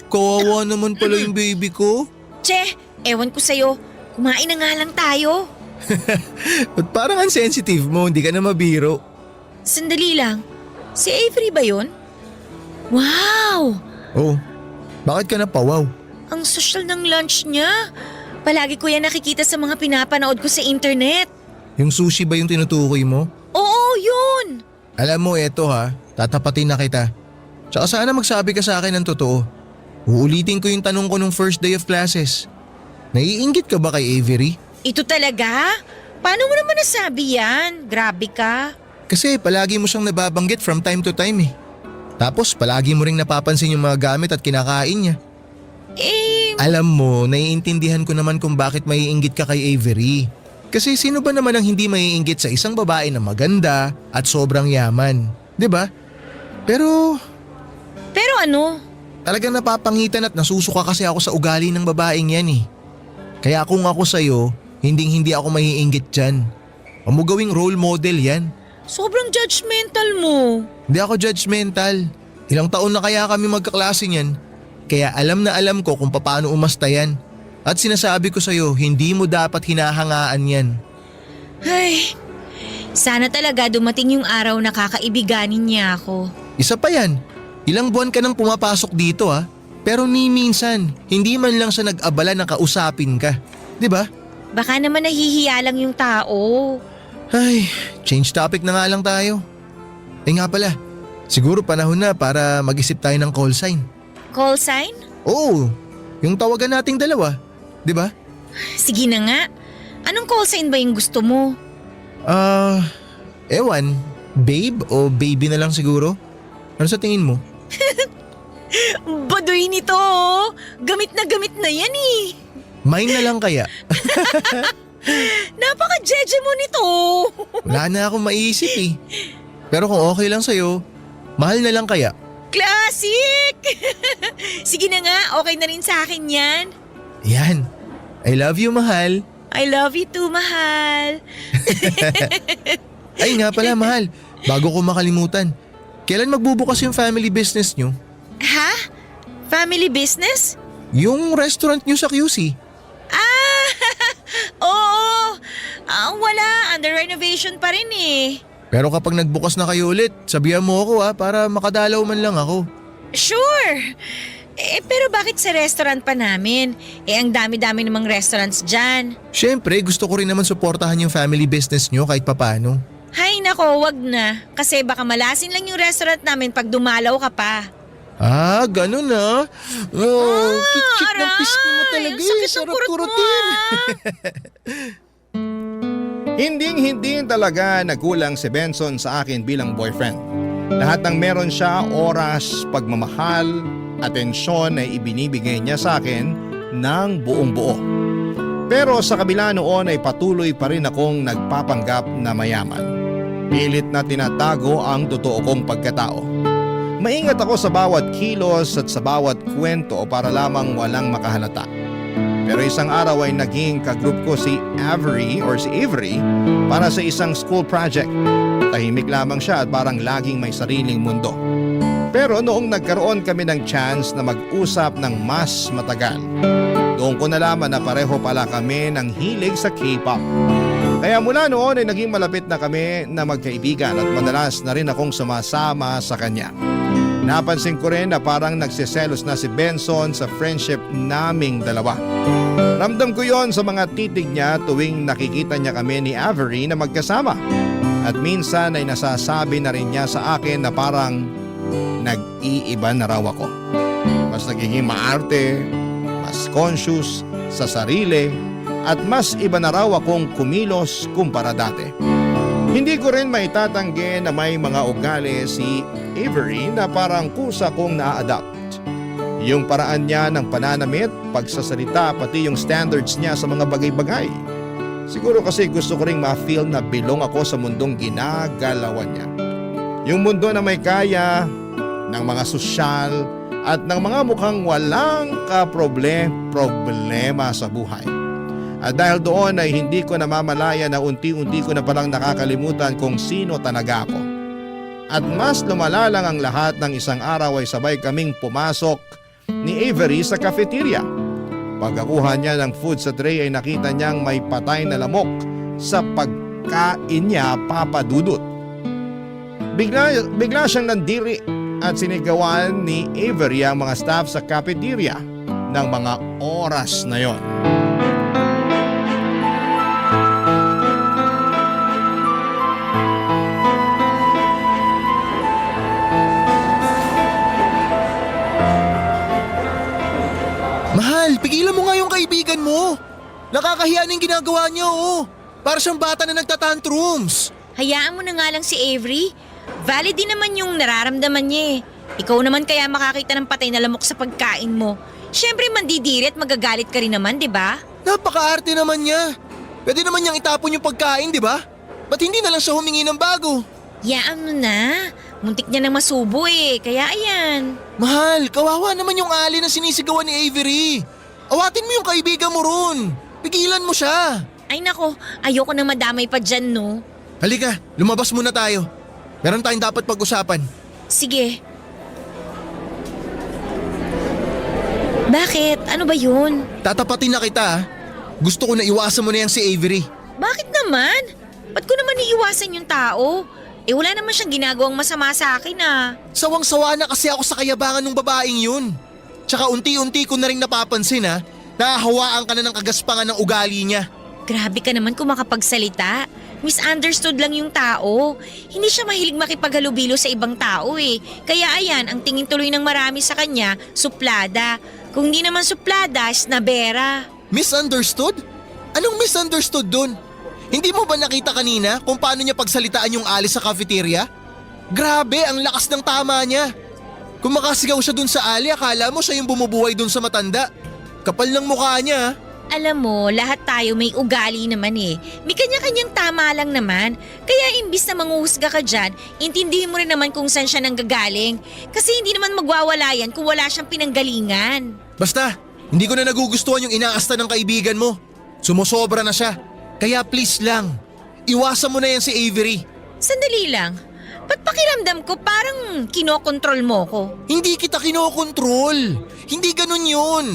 Kawawa naman pala yung baby ko. Che, ewan ko sa'yo, kumain na nga lang tayo. Ba't parang ang sensitive mo, hindi ka na mabiro. Sandali lang, si Avery ba yun? Wow! Bakit ka napawaw? Ang social ng lunch niya. Palagi ko yan nakikita sa mga pinapanood ko sa internet. Yung sushi ba yung tinutukoy mo? Oo, yun! Alam mo, eto tatapatin na kita. Tsaka sana magsabi ka sa akin ng totoo. Uulitin ko yung tanong ko nung first day of classes. Naiinggit ka ba kay Avery? Ito talaga? Paano mo naman nasabi yan? Grabe ka. Kasi palagi mo siyang nababanggit from time to time Tapos palagi mo ring napapansin yung mga gamit at kinakain niya. Alam mo, naiintindihan ko naman kung bakit maiinggit ka kay Avery. Kasi sino ba naman ang hindi maiinggit sa isang babae na maganda at sobrang yaman? 'Di ba? Pero ano? Talagang napapangitan at nasusuka kasi ako sa ugali ng babaeng yan Kaya kung ako sa'yo, hindi ako maiinggit dyan. Huwag mo gawing role model yan. Sobrang judgmental mo. Hindi ako judgmental. Ilang taon na kaya kami magkaklase niyan. Kaya alam na alam ko kung paano umasta yan. At sinasabi ko sa'yo, hindi mo dapat hinahangaan yan. Ay, sana talaga dumating yung araw na kakaibiganin niya ako. Isa pa yan. Ilang buwan ka nang pumapasok dito Pero ni minsan, hindi man lang siya nag-abala na kausapin ka. 'Di ba? Baka naman nahihiya lang yung tao. Ay, change topic na nga lang tayo. Nga pala, siguro panahon na para mag-isip tayo ng call sign. Call sign? Oo, yung tawagan nating dalawa. 'Di ba? Sige na nga. Anong call sign ba yung gusto mo? Ewan, babe o baby na lang siguro? Ano sa tingin mo? Baduy nito. Gamit na yan eh. Mine na lang kaya? Napaka-jeje mo nito. Wala na akong maisip eh. Pero kung okay lang sa'yo, mahal na lang kaya? Classic! Sige na nga, okay na rin sa akin yan. Yan. I love you, mahal. I love you too, mahal. Ay nga pala, mahal. Bago ko makalimutan. Kailan magbubukas yung family business nyo? Ha? Family business? Yung restaurant nyo sa QC? Oo. Wala, under renovation pa rin eh. Pero kapag nagbukas na kayo ulit, sabihan mo ako para makadalaw man lang ako. Sure. Pero bakit sa restaurant pa namin? Ang dami-dami namang restaurants dyan. Siyempre, gusto ko rin naman suportahan yung family business nyo kahit papano. Hay nako, wag na. Kasi baka malasin lang yung restaurant namin pag dumalaw ka pa. Ganun na. Oh, kik-kik ng aray! pisngi mo talaga Ang sakit ng Sarap kurot mo, kurutin. Hinding-hindi talaga nagkulang si Benson sa akin bilang boyfriend. Lahat ng meron siya, oras, pagmamahal, atensyon ay ibinibigay niya sa akin ng buong buo. Pero sa kabila noon ay patuloy pa rin akong nagpapanggap na mayaman. Pilit na tinatago ang totoo kong pagkatao. Maingat ako sa bawat kilos at sa bawat kwento para lamang walang makahalata. Pero isang araw ay naging kagroup ko si Avery para sa isang school project. Tahimik lamang siya at parang laging may sariling mundo. Pero noong nagkaroon kami ng chance na mag-usap ng mas matagal, doon ko nalaman na pareho pala kami ng hilig sa K-pop. Kaya mula noon ay naging malapit na kami na magkaibigan at madalas na rin akong sumasama sa kanya. Napansin ko rin na parang nagsiselos na si Benson sa friendship naming dalawa. Ramdam ko yon sa mga titig niya tuwing nakikita niya kami ni Avery na magkasama. At minsan ay nasasabi na rin niya sa akin na parang nag-iiba na raw ako. Mas nagiging maarte, mas conscious sa sarili at mas iba na raw akong kumilos kumpara dati. Hindi ko rin maitatanggi na may mga ugali si Avery na parang kusa kong na-adapt. Yung paraan niya ng pananamit, pagsasalita, pati yung standards niya sa mga bagay-bagay. Siguro kasi gusto ko ring ma-feel na belong ako sa mundong ginagalawan niya. Yung mundo na may kaya, ng mga sosyal, at ng mga mukhang walang problema sa buhay. At dahil doon ay hindi ko namamalaya na unti-unti ko na palang nakakalimutan kung sino talaga ako. At mas lumala lang ang lahat ng isang araw ay sabay kaming pumasok ni Avery sa cafeteria. Pagkakuha niya ng food sa tray ay nakita niyang may patay na lamok sa pagkain niya, Papa Dudut. Bigla siyang nandiri at sinigawan ni Avery ang mga staff sa cafeteria ng mga oras na yon. Mahal, pigilan mo nga yung kaibigan mo. Nakakahiya na yung ginagawa niya, oh. Para siyang bata na nagtatantrums. Hayaan mo na nga lang si Avery. Valid din naman yung nararamdaman niya eh. Ikaw naman kaya makakita ng patay na lamok sa pagkain mo. Siyempre mandidiri at magagalit ka rin naman, di ba? Napaka-arte naman niya. Pwede naman niyang itapon yung pagkain, di ba? Ba't hindi na lang siya humingi ng bago? Hayaan mo na. Muntik niya nang masubo eh, kaya ayan. Mahal, kawawa naman yung ali na sinisigawan ni Avery. Awatin mo yung kaibigan mo ron. Pigilan mo siya. Ay nako, ayoko na madamay pa dyan no. Halika, lumabas muna tayo. Meron tayong dapat pag-usapan. Sige. Bakit? Ano ba yun? Tatapatin na kita, ah. Gusto ko na iwasan mo na yan si Avery. Bakit naman? Ba't ko naman iiwasan yung tao? Wala naman siyang ginagawang masama sa akin ah. Sawang-sawa na kasi ako sa kayabangan ng babaeng yun. Tsaka unti-unti ko na rin napapansin, ha. Nahahawaan ka na ng kagaspangan ng ugali niya. Grabe ka naman kung makapagsalita. Misunderstood lang yung tao. Hindi siya mahilig makipaghalubilo sa ibang tao eh. Kaya ayan, ang tingin tuloy ng marami sa kanya, suplada. Kung di naman suplada, snabera. Misunderstood? Anong misunderstood dun? Hindi mo ba nakita kanina kung paano niya pagsalitaan yung alis sa cafeteria? Grabe, ang lakas ng tama niya. Kung makasigaw siya dun sa alley, akala mo siya yung bumubuhay dun sa matanda. Kapal ng mukha niya. Alam mo, lahat tayo may ugali naman eh. May kanya-kanyang tama lang naman. Kaya imbis na manguhusga ka dyan, intindihin mo rin naman kung saan siya nanggagaling. Kasi hindi naman magwawala yan kung wala siyang pinanggalingan. Basta, hindi ko na nagugustuhan yung inaasta ng kaibigan mo. Sumusobra na siya. Kaya please lang, iwasan mo na yan si Avery. Sandali lang. Ba't pakiramdam ko parang kinokontrol mo ko? Hindi kita kinokontrol. Hindi ganun yun.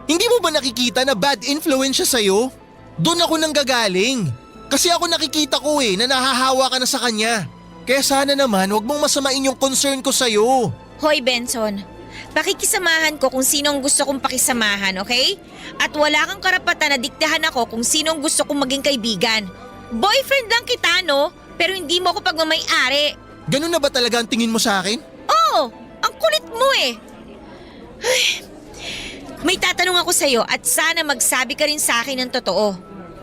Hindi mo ba nakikita na bad influence siya sa'yo? Doon ako nanggagaling. Kasi ako nakikita ko na nahahawa ka na sa kanya. Kaya sana naman wag mong masamain yung concern ko sa'yo. Hoy Benson, pakikisamahan ko kung sino ang gusto kong pakisamahan, okay? At wala kang karapatan na diktahan ako kung sino ang gusto kong maging kaibigan. Boyfriend lang kita, no? Pero hindi mo ako pagmamay-ari. Ganun na ba talaga ang tingin mo sa akin? Oo, ang kulit mo eh. Ay, may tatanong ako sa'yo at sana magsabi ka rin sa akin ng totoo.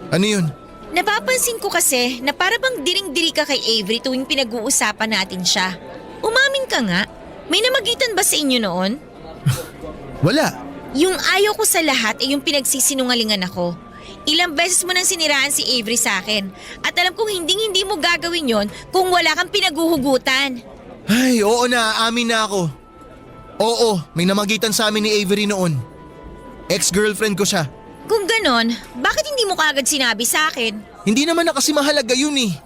Ano yun? Napapansin ko kasi na para bang diring-diri ka kay Avery tuwing pinag-uusapan natin siya. Umamin ka nga, may namagitan ba sa inyo noon? Wala. Yung ayaw ko sa lahat ay yung pinagsisinungalingan ako. Ilang beses mo nang siniraan si Avery sa akin at alam kong hindi mo gagawin yon kung wala kang pinaguhugutan. Ay, oo na, amin na ako. Oo, may namagitan sa amin ni Avery noon. Ex-girlfriend ko siya. Kung ganon, bakit hindi mo kaagad sinabi sa akin? Hindi naman na kasi mahalaga yun eh.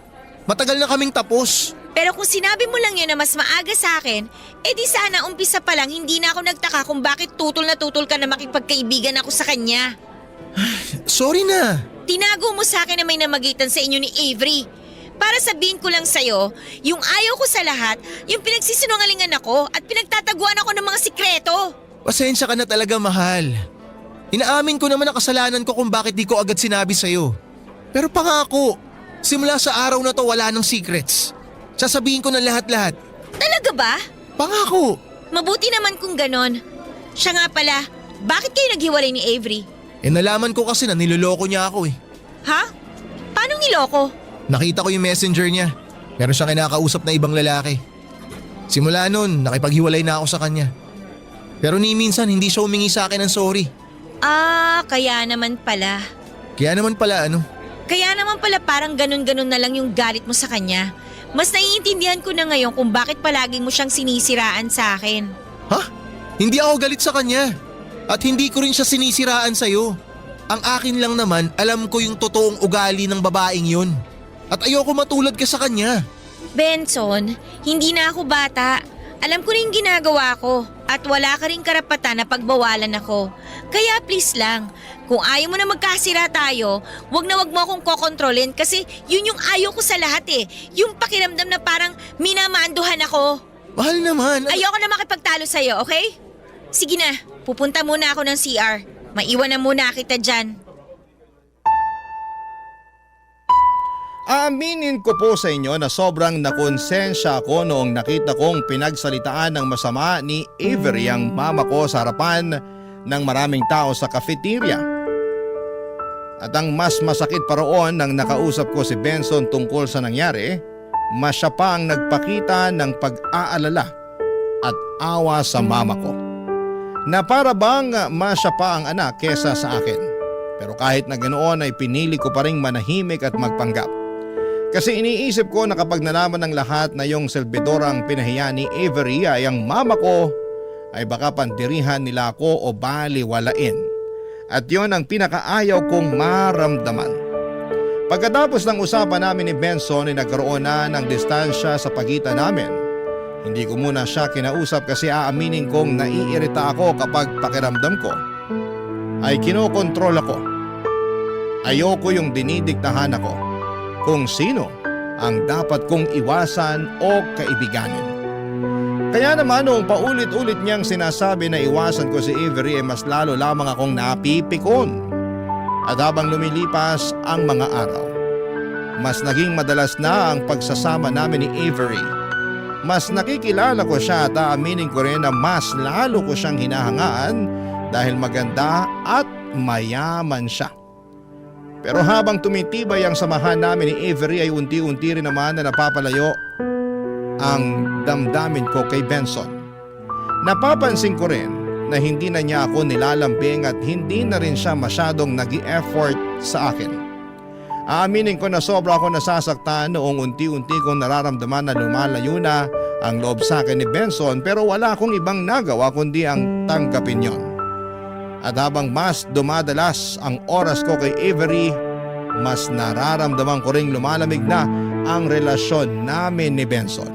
Matagal na kaming tapos. Pero kung sinabi mo lang yun na mas maaga sa akin, edi sana umpisa pa lang hindi na ako nagtaka kung bakit tutol na tutol ka na makipagkaibigan ako sa kanya. Sorry na. Tinago mo sa akin na may namagitan sa inyo ni Avery. Para sabihin ko lang sa'yo, yung ayaw ko sa lahat, yung pinagsisinungalingan ako at pinagtataguan ako ng mga sikreto. Pasensya ka na talaga, mahal. Inaamin ko naman ang kasalanan ko kung bakit di ko agad sinabi sa'yo. Pero pangako, simula sa araw na to wala nang secrets. Sasabihin ko na lahat-lahat. Talaga ba? Pangako. Mabuti naman kung ganon. Siya nga pala, bakit kayo naghiwalay ni Avery? Nalaman ko kasi na niloloko niya ako eh. Ha? Paano niloko? Nakita ko yung messenger niya. Meron siyang kinakausap na ibang lalaki. Simula nun, nakipaghiwalay na ako sa kanya. Pero ni minsan hindi siya humingi sa akin ng sorry. Kaya naman pala. Kaya naman pala ano? Kaya naman pala parang ganun-ganun na lang yung galit mo sa kanya. Mas naiintindihan ko na ngayon kung bakit palagi mo siyang sinisiraan sa akin. Ha? Hindi ako galit sa kanya. At hindi ko rin siya sinisiraan sa'yo. Ang akin lang naman, alam ko yung totoong ugali ng babaeng yun. At ayoko matulad ka sa kanya. Benson, hindi na ako bata. Alam ko rin ginagawa ko at wala ka rin karapatan na pagbawalan ako. Kaya please lang, kung ayaw mo na magkasira tayo, wag na wag mo akong kokontrolin kasi yun yung ayaw ko sa lahat eh. Yung pakiramdam na parang minamaanduhan ako. Mahal naman. Ayoko na makipagtalo sa'yo, okay? Sige na, pupunta muna ako ng CR. Maiwan na muna kita dyan. Aaminin ko po sa inyo na sobrang nakonsensya ako noong nakita kong pinagsalitaan ng masama ni Avery ang mama ko sa harapan ng maraming tao sa cafeteria. At ang mas masakit pa roon nang nakausap ko si Benson tungkol sa nangyari, mas siya pa ang nagpakita ng pag-aalala at awa sa mama ko. Na para bang mas siya pa ang anak kesa sa akin. Pero kahit na ganoon ay pinili ko pa ring manahimik at magpanggap. Kasi iniisip ko na kapag nalaman ng lahat na yung servidora ang pinahiya ni Avery ay ang mama ko, ay baka pandirihan nila ako o baliwalain. At yon ang pinakaayaw kong maramdaman. Pagkatapos ng usapan namin ni Benson ay nagkaroon na ng distansya sa pagitan namin. Hindi ko muna siya kinausap kasi aaminin kong naiirita ako kapag pakiramdam ko ay kinokontrol ako. Ayoko yung dinidiktahan ako kung sino ang dapat kong iwasan o kaibiganin. Kaya naman noong paulit-ulit niyang sinasabi na iwasan ko si Avery ay mas lalo lamang akong napipikon. At habang lumilipas ang mga araw, mas naging madalas na ang pagsasama namin ni Avery. Mas nakikilala ko siya at aaminin ko rin na mas lalo ko siyang hinahangaan dahil maganda at mayaman siya. Pero habang tumitibay ang samahan namin ni Avery ay unti-unti rin naman na napapalayo ang damdamin ko kay Benson. Napapansin ko rin na hindi na niya ako nilalambing at hindi na rin siya masyadong nag-i-effort sa akin. Aaminin ko na sobra ako nasasaktan noong unti-unti kong nararamdaman na lumalayo na ang loob sa akin ni Benson, pero wala akong ibang nagawa kundi ang tanggapin yon. At habang mas dumadalas ang oras ko kay Avery, mas nararamdaman ko ring lumalamig na ang relasyon namin ni Benson.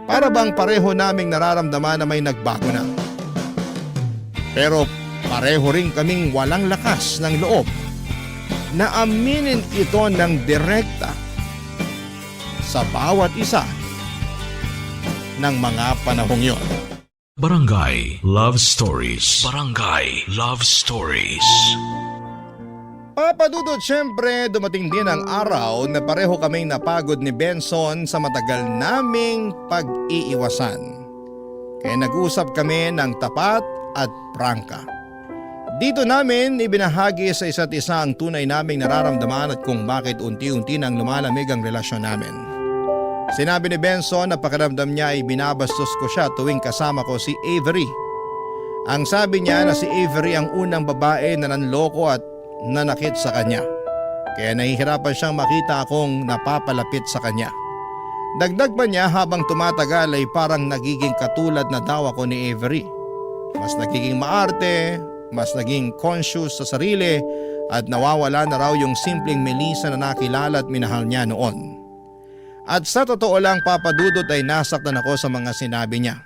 Para bang pareho naming nararamdaman na may nagbago na. Pero pareho rin kaming walang lakas ng loob na aminin ito ng direkta sa bawat isa ng mga panahong yon. Barangay Love Stories. Barangay Love Stories. Papadudod, syempre dumating din ang araw na pareho kaming napagod ni Benson sa matagal naming pag-iiwasan. Kaya nag-usap kami ng tapat at prangka. Dito namin ibinahagi sa isa't isa ang tunay naming nararamdaman at kung bakit unti-unti nang lumalamig ang relasyon namin. Sinabi ni Benson na pakiramdam niya ay binabastos ko siya tuwing kasama ko si Avery. Ang sabi niya na si Avery ang unang babae na nanloko at nanakit sa kanya. Kaya nahihirapan siyang makita akong napapalapit sa kanya. Dagdag pa niya habang tumatagal ay parang nagiging katulad na daw ako ni Avery. Mas nagiging maarte, mas naging conscious sa sarili at nawawala na raw yung simpleng Melissa na nakilala at minahal niya noon. At sa totoo lang, papadudot ay nasaktan ako sa mga sinabi niya.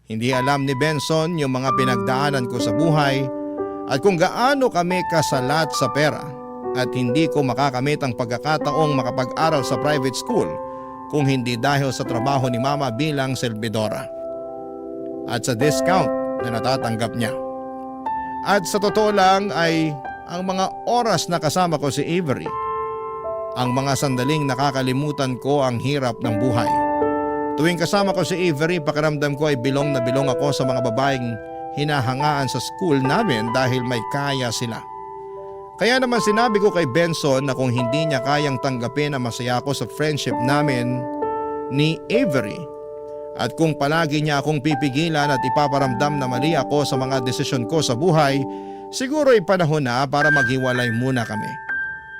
Hindi alam ni Benson yung mga pinagdaanan ko sa buhay at kung gaano kami kasalat sa pera at hindi ko makakamit ang pagkakataong makapag-aral sa private school kung hindi dahil sa trabaho ni Mama bilang selbidora at sa discount na natatanggap niya. At sa totoo lang ay ang mga oras na kasama ko si Avery, ang mga sandaling nakakalimutan ko ang hirap ng buhay. Tuwing kasama ko si Avery, pakiramdam ko ay bilong na bilong ako sa mga babaeng hinahangaan sa school namin dahil may kaya sila. Kaya naman sinabi ko kay Benson na kung hindi niya kayang tanggapin na masaya ako sa friendship namin ni Avery at kung palagi niya akong pipigilan at ipaparamdam na mali ako sa mga desisyon ko sa buhay, siguro ay panahon na para maghiwalay muna kami.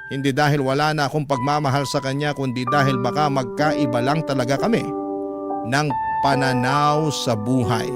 Hindi dahil wala na akong pagmamahal sa kanya kundi dahil baka magkaiba lang talaga kami ng pananaw sa buhay.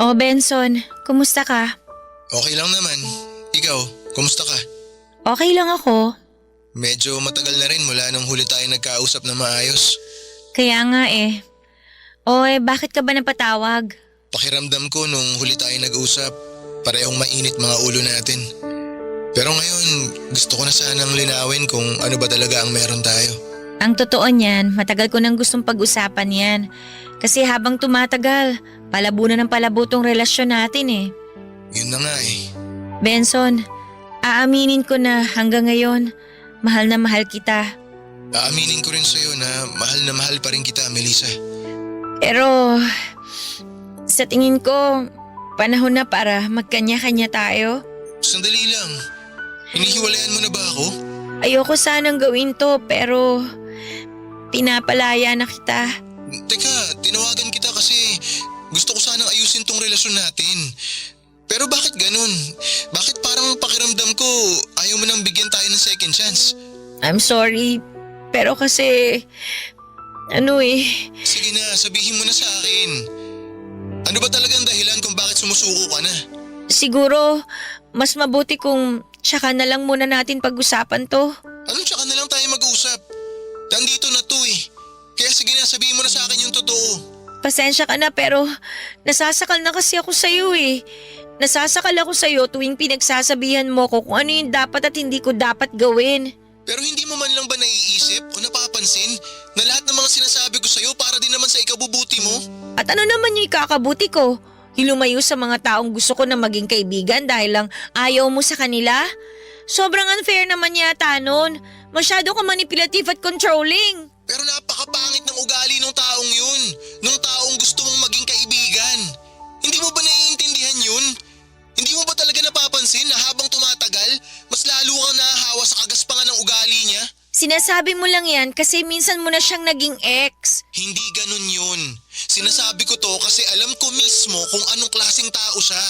Oh, Benson, kumusta ka? Okay lang naman. Ikaw, kumusta ka? Okay lang ako. Medyo matagal na rin mula nung huli tayo nagkausap na maayos. Kaya nga eh. Bakit ka ba napatawag? Pakiramdam ko nung huli tayo nag-usap, parehong mainit mga ulo natin. Pero ngayon, gusto ko na sanang linawin kung ano ba talaga ang meron tayo. Ang totoo niyan, matagal ko nang gustong pag-usapan yan. Kasi habang tumatagal, palabo na ng palabo tong relasyon natin eh. Yun na nga eh. Benson, aaminin ko na hanggang ngayon, mahal na mahal kita. Aaminin ko rin sa'yo na mahal pa rin kita, Melissa. Pero, sa tingin ko, panahon na para magkanya-kanya tayo. Sandali lang. Hinihiwalayan mo na ba ako? Ayoko sanang gawin to pero pinapalaya na kita. Teka, tinawagan kita kasi gusto ko sanang ayusin tong relasyon natin. Pero bakit ganun? Bakit parang pakiramdam ko ayaw mo nang bigyan tayo ng second chance? I'm sorry, pero kasi Sige na, sabihin mo na sa akin. Ano ba talagang dahilan kung bakit sumusuko ka na? siguro mas mabuti kung tsaka na lang muna natin pag-usapan to. Anong tsaka na lang tayo mag-uusap? Nandito na to eh. Kaya sige na, sabihin mo na sa akin yung totoo. Pasensya ka na pero nasasakal na kasi ako sa'yo eh. Nasasakal ako sa'yo tuwing pinagsasabihan mo ko kung ano yung dapat at hindi ko dapat gawin. Pero hindi mo man lang ba naiisip o napapansin Na lahat ng mga sinasabi ko sa'yo para din naman sa ikabubuti mo. At ano naman yung ikakabuti ko? Yung lumayo sa mga taong gusto ko na maging kaibigan dahil lang ayaw mo sa kanila? Sobrang unfair naman yata nun. Masyado ka manipulative at controlling. Pero napakapangit ng ugali ng taong yun. Nung taong gusto mong maging kaibigan. Hindi mo ba naiintindihan yun? Hindi mo ba talaga napapansin na habang tumatagal, mas lalo kang nahahawa sa kagaspangan ng ugali niya? Sinasabi mo lang yan kasi minsan mo na siyang naging ex. Hindi ganun yun. Sinasabi ko to kasi alam ko mismo kung anong klaseng tao siya.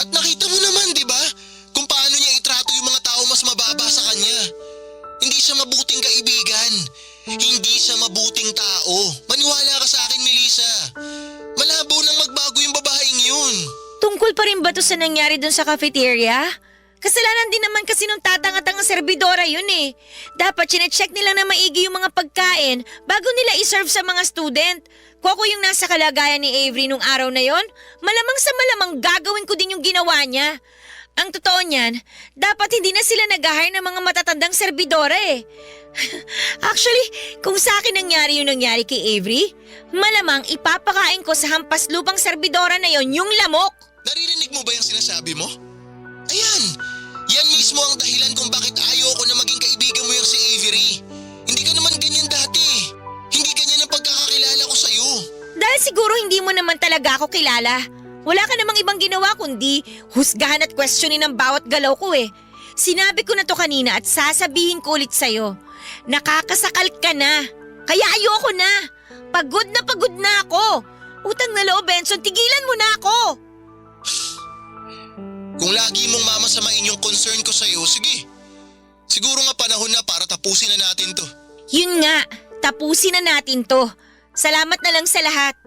At nakita mo naman, di ba? Kung paano niya itrato yung mga tao mas mababa sa kanya. Hindi siya mabuting kaibigan. Hindi siya mabuting tao. Maniwala ka sa akin, Melissa. Malabo nang magbago yung babaeng yun. Tungkol pa rin ba to sa nangyari dun sa cafeteria? Kasalanan din naman kasi nung tatanga-tanga serbidora yun eh. Dapat chinecheck nila na maigi yung mga pagkain bago nila iserve sa mga student. Kung ako yung nasa kalagayan ni Avery nung araw na yon, malamang sa malamang gagawin ko din yung ginawa niya. Ang totoo niyan, dapat hindi na sila nag-hire ng mga matatandang serbidora eh. Actually, kung sa akin nangyari yung nangyari kay Avery, malamang ipapakain ko sa hampas lupang serbidora na yon yung lamok. Naririnig mo ba yung sinasabi mo? Ayan, yan mismo ang dahilan kung bakit ayoko na maging kaibigan mo yung si Avery. Hindi ka naman ganyan dati. Hindi ganyan ang pagkakakilala ko sa'yo. Dahil siguro hindi mo naman talaga ako kilala. Wala ka namang ibang ginawa kundi husgahan at questionin ang bawat galaw ko eh. Sinabi ko na to kanina at sasabihin ko ulit sa'yo. Nakakasakal ka na. Kaya ayoko na. Pagod na ako. Utang na loob, Benson, tigilan mo na ako. Kung lagi mong mamasamain yung concern ko sa'yo, sige. Siguro nga panahon na para tapusin na natin to. Yun nga, tapusin na natin to. Salamat na lang sa lahat.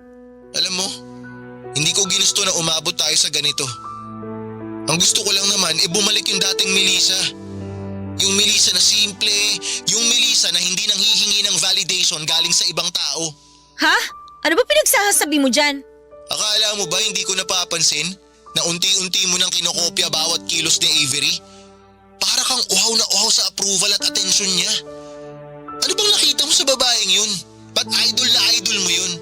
Alam mo, hindi ko ginusto na umabot tayo sa ganito. Ang gusto ko lang naman bumalik yung dating Melissa. Yung Melissa na simple, yung Melissa na hindi nang hihingi ng validation galing sa ibang tao. Ha? Ano ba pinagsasabi mo dyan? Akala mo ba hindi ko napapansin na unti-unti mo nang kinokopya bawat kilos ni Avery? Para kang uhaw na uhaw sa approval at atensyon niya. Ano bang nakita mo sa babaeng yun? Ba't idol na idol mo yun?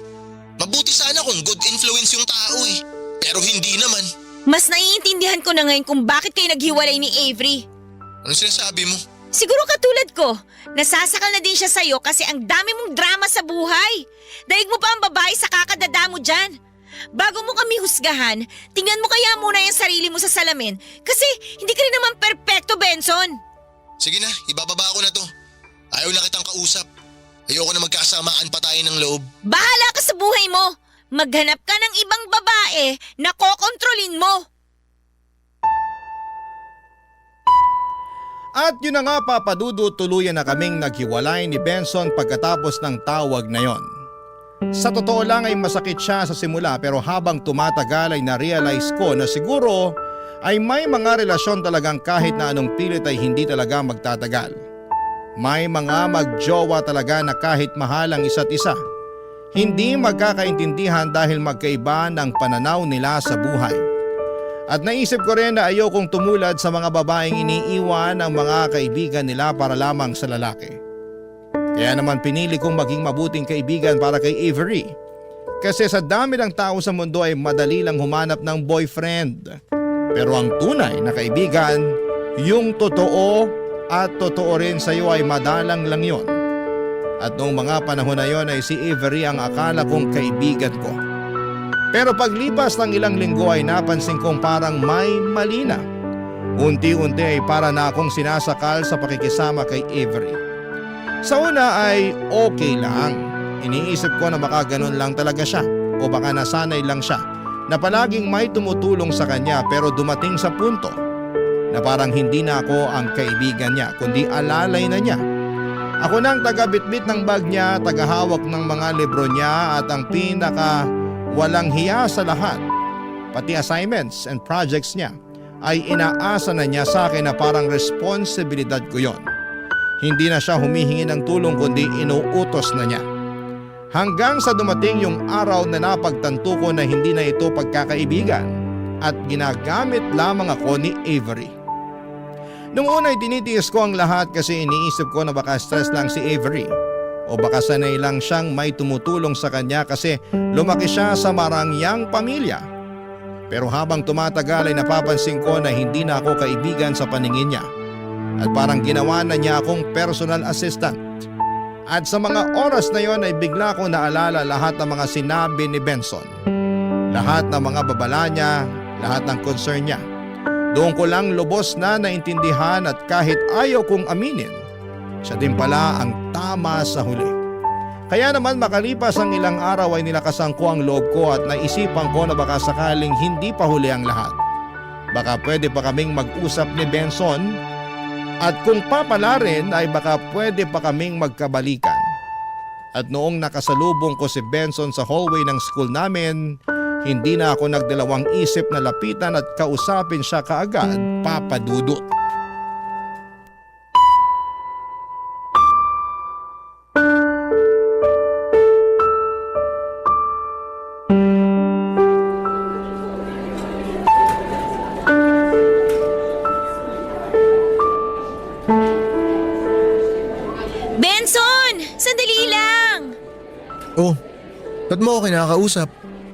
Mabuti sana kung good influence yung tao eh. Pero hindi naman. Mas naiintindihan ko na ngayon kung bakit kayo naghiwalay ni Avery. Ano sinasabi mo? Siguro katulad ko, nasasakal na din siya sa'yo kasi ang dami mong drama sa buhay. Daig mo pa ang babae sa kakadada mo dyan. Bago mo kami husgahan, tingnan mo kaya muna yung sarili mo sa salamin kasi hindi ka rin naman perpekto, Benson. Sige na, ibababa ko na to. Ayaw na kitang kausap. Ayoko na magkasamaan pa tayo ng loob. Bahala ka sa buhay mo. Maghanap ka ng ibang babae na kokontrolin mo. At yun na nga papadudo, tuluyan na kaming naghiwalay ni Benson pagkatapos ng tawag na yon. Sa totoo lang ay masakit siya sa simula pero habang tumatagal ay na-realize ko na siguro ay may mga relasyon talagang kahit na anong pilit ay hindi talaga magtatagal. May mga magjowa talaga na kahit mahal ang isa't isa, hindi magkakaintindihan dahil magkaiba ng pananaw nila sa buhay. At naisip ko rin na ayokong tumulad sa mga babaeng iniiwan ng mga kaibigan nila para lamang sa lalaki. Kaya naman pinili kong maging mabuting kaibigan para kay Avery. Kasi sa dami ng tao sa mundo ay madali lang humanap ng boyfriend. Pero ang tunay na kaibigan, yung totoo at totoo rin sa iyo ay madalang lang yon. At noong mga panahon na yon ay si Avery ang akala kong kaibigan ko. Pero paglipas ng ilang linggo ay napansin kong parang may mali na. Unti-unti ay para na akong sinasakal sa pakikisama kay Avery. Sa una ay okay lang. Iniisip ko na baka ganun lang talaga siya o baka nasanay lang siya na palaging may tumutulong sa kanya pero dumating sa punto na parang hindi na ako ang kaibigan niya kundi alalay na niya. Ako nang taga-bitbit ng bag niya, tagahawak ng mga libro niya at ang pinaka walang hiya sa lahat. Pati assignments and projects niya ay inaasa na niya sa akin na parang responsibilidad ko yon. Hindi na siya humihingi ng tulong kundi inuutos na niya. Hanggang sa dumating yung araw na napagtanto ko na hindi na ito pagkakaibigan at ginagamit lamang ako ni Avery. Nung una ay tinitiis ko ang lahat kasi iniisip ko na baka stress lang si Avery O baka sanay lang siyang may tumutulong sa kanya kasi lumaki siya sa marangyang pamilya. Pero habang tumatagal ay napapansin ko na hindi na ako kaibigan sa paningin niya. At parang ginawa na niya akong personal assistant. At sa mga oras na yon ay bigla ko naalala lahat ng mga sinabi ni Benson. Lahat ng mga babala niya, lahat ng concern niya. Doon ko lang lubos na naintindihan at kahit ayaw kong aminin, siya din pala ang tama sa huli. Kaya naman makalipas ang ilang araw ay nilakasan ko ang loob ko at naisipan ko na baka sakaling hindi pa huli ang lahat. Baka pwede pa kaming mag-usap ni Benson at kung papala rin ay baka pwede pa kaming magkabalikan. At noong nakasalubong ko si Benson sa hallway ng school namin, hindi na ako nagdalawang isip na lapitan at kausapin siya kaagad, Papa Dudut. Benson! Sandali lang! Oh, ba't mo ako kinakausap?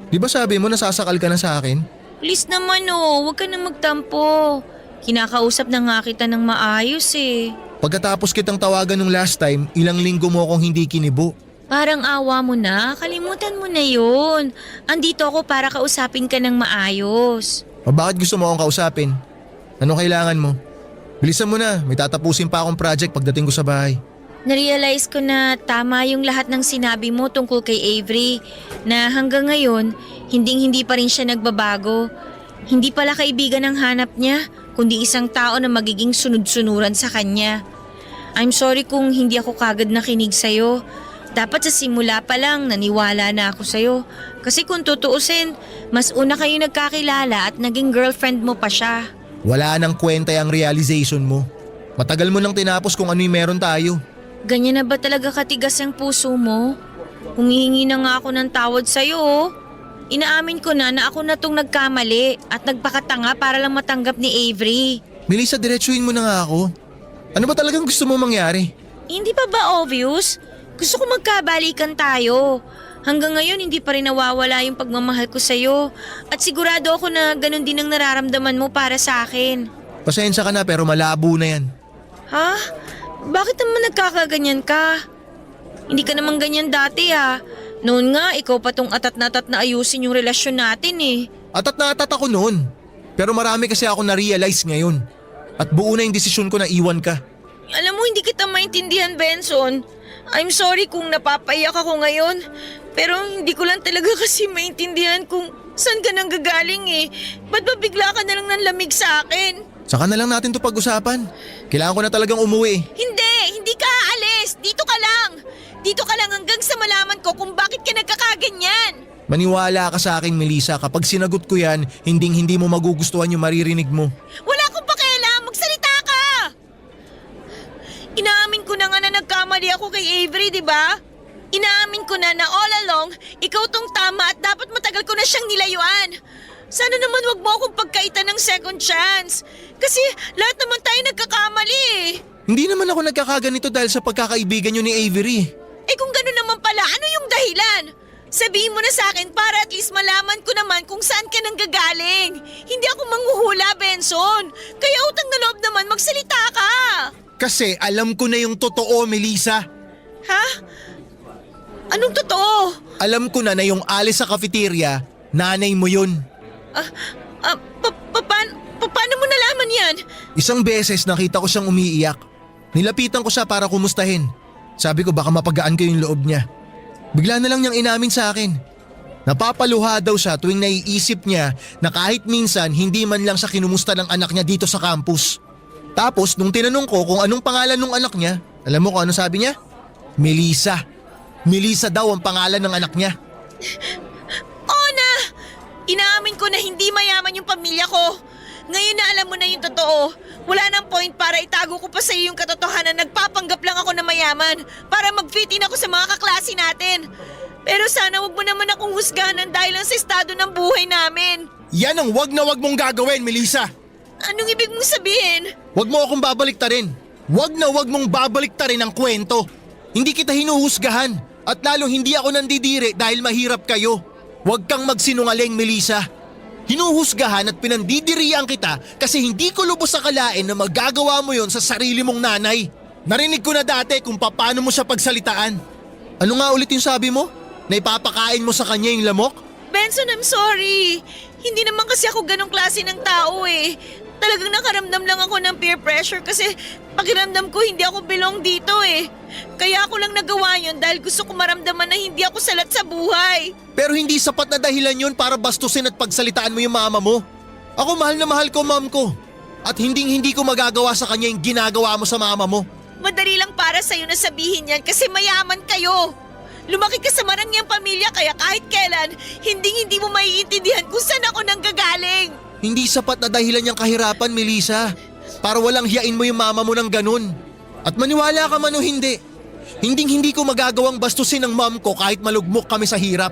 Di ba sabi mo nasasakal ka na sa akin? Please naman oh, huwag ka na magtampo. Kinakausap na nga kita ng maayos eh. Pagkatapos kitang tawagan nung last time, ilang linggo mo akong hindi kinibo. Parang awa mo na, kalimutan mo na yun. Andito ako para kausapin ka ng maayos. O bakit gusto mo akong kausapin? Ano kailangan mo? Bilisan mo na, may tatapusin pa akong project pagdating ko sa bahay. Narealize ko na tama yung lahat ng sinabi mo tungkol kay Avery, na hanggang ngayon, hinding-hindi pa rin siya nagbabago. Hindi pala kaibigan ang hanap niya, kundi isang tao na magiging sunod-sunuran sa kanya. I'm sorry kung hindi ako kagad nakinig sa'yo. Dapat sa simula pa lang naniwala na ako sa'yo. Kasi kung tutuusin, mas una kayo nagkakilala at naging girlfriend mo pa siya. Wala nang kwenta yung realization mo. Matagal mo nang tinapos kung ano yung meron tayo. Ganyan na ba talaga katigas ang puso mo? Humihingi na nga ako ng tawad sa'yo oh. Inaamin ko na ako na tong nagkamali at nagpakatanga para lang matanggap ni Avery. Melissa, diretsuhin mo na nga ako. Ano ba talagang gusto mo mangyari? Hindi pa ba obvious? Gusto ko magkabalikan tayo. Hanggang ngayon hindi pa rin nawawala yung pagmamahal ko sa'yo. At sigurado ako na ganun din ang nararamdaman mo para sa akin. Pasensya ka na pero malabo na yan. Ha? Bakit naman nagkakaganyan ka? Hindi ka naman ganyan dati ah. Noon nga, ikaw pa tong atat na ayusin yung relasyon natin eh. Atat na atat ako noon. Pero marami kasi ako na-realize ngayon. At buo na yung desisyon ko na iwan ka. Alam mo, hindi kita maintindihan, Benson. I'm sorry kung napapaiyak ako ngayon. Pero hindi ko lang talaga kasi maintindihan kung saan ka nang gagaling eh. Ba't ba bigla ka na lang nanlamig sa akin? Saka na lang natin to pag-usapan. Kailangan ko na talagang umuwi. Hindi ka aalis. Dito ka lang. Dito ka lang hanggang sa malaman ko kung bakit ka nagkakaganyan. Maniwala ka sa akin, Melissa. Kapag sinagot ko yan, hindi mo magugustuhan yung maririnig mo. Wala akong pakialam. Magsalita ka. Inaamin ko na nga na nagkamali ako kay Avery, di ba? Inaamin ko na all along, ikaw tong tama at dapat matagal ko na siyang nilayuan. Sana naman wag mo akong pagkaitan ng second chance. Kasi lahat naman tayo nagkakamali eh. Hindi naman ako nagkakaganito dahil sa pagkakaibigan nyo ni Avery. Eh kung gano'n naman pala, ano yung dahilan? Sabihin mo na sa akin para at least malaman ko naman kung saan ka nang gagaling. Hindi ako manghuhula, Benson. Kaya utang na loob naman, magsalita ka. Kasi alam ko na yung totoo, Melissa. Ha? Anong totoo? Alam ko na yung alis sa cafeteria, nanay mo yun. Paano mo nalaman yan? Isang beses nakita ko siyang umiiyak. Nilapitan ko siya para kumustahin. Sabi ko baka mapagaan ko yung loob niya. Bigla na lang niyang inamin sa akin. Napapaluha daw siya tuwing naiisip niya na kahit minsan hindi man lang siya kinumusta ng anak niya dito sa campus. Tapos nung tinanong ko kung anong pangalan ng anak niya, alam mo kung ano sabi niya? Melissa. Melissa daw ang pangalan ng anak niya. Ona! Inaamin ko na hindi mayaman yung pamilya ko. Ngayon na alam mo na yung totoo. Wala nang point para itago ko pa sa iyo yung katotohanan. Nagpapanggap lang ako na mayaman para mag-fit in ako sa mga kaklase natin. Pero sana wag mo naman akong husgahan dahil lang sa estado ng buhay namin. Yan ang wag na wag mong gagawin, Melissa. Anong ibig mong sabihin? Wag mo akong babaliktarin. Wag na wag mong babaliktarin ang kwento. Hindi kita hinuhusgahan at lalong hindi ako nandidiri dahil mahirap kayo. Huwag kang magsinungaling, Melissa. Hinuhusgahan at pinandidirian kita kasi hindi ko lubos akalain na magagawa mo yon sa sarili mong nanay. Narinig ko na dati kung paano mo siya pagsalitaan. Ano nga ulit yung sabi mo? Na ipapakain mo sa kanya yung lamok? Benson, I'm sorry. Hindi naman kasi ako ganong klase ng tao eh. Talagang nakaramdam lang ako ng peer pressure kasi pakiramdam ko hindi ako belong dito eh. Kaya ako lang nagawa yun dahil gusto ko maramdaman na hindi ako salat sa buhay. Pero hindi sapat na dahilan yun para bastusin at pagsalitaan mo yung mama mo. Ako mahal na mahal ko mom ko. At hindi ko magagawa sa kanya yung ginagawa mo sa mama mo. Madali lang para sa'yo na sabihin yan kasi mayaman kayo. Lumaki ka sa marangyang pamilya kaya kahit kailan, hindi mo maiintindihan kung saan ako nanggagaling. Hindi sapat na dahilan yung kahirapan, Melissa. Para walang hiyain mo yung mama mo ng ganun. At maniwala ka man o hindi ko magagawang bastusin ng mom ko kahit malugmok kami sa hirap.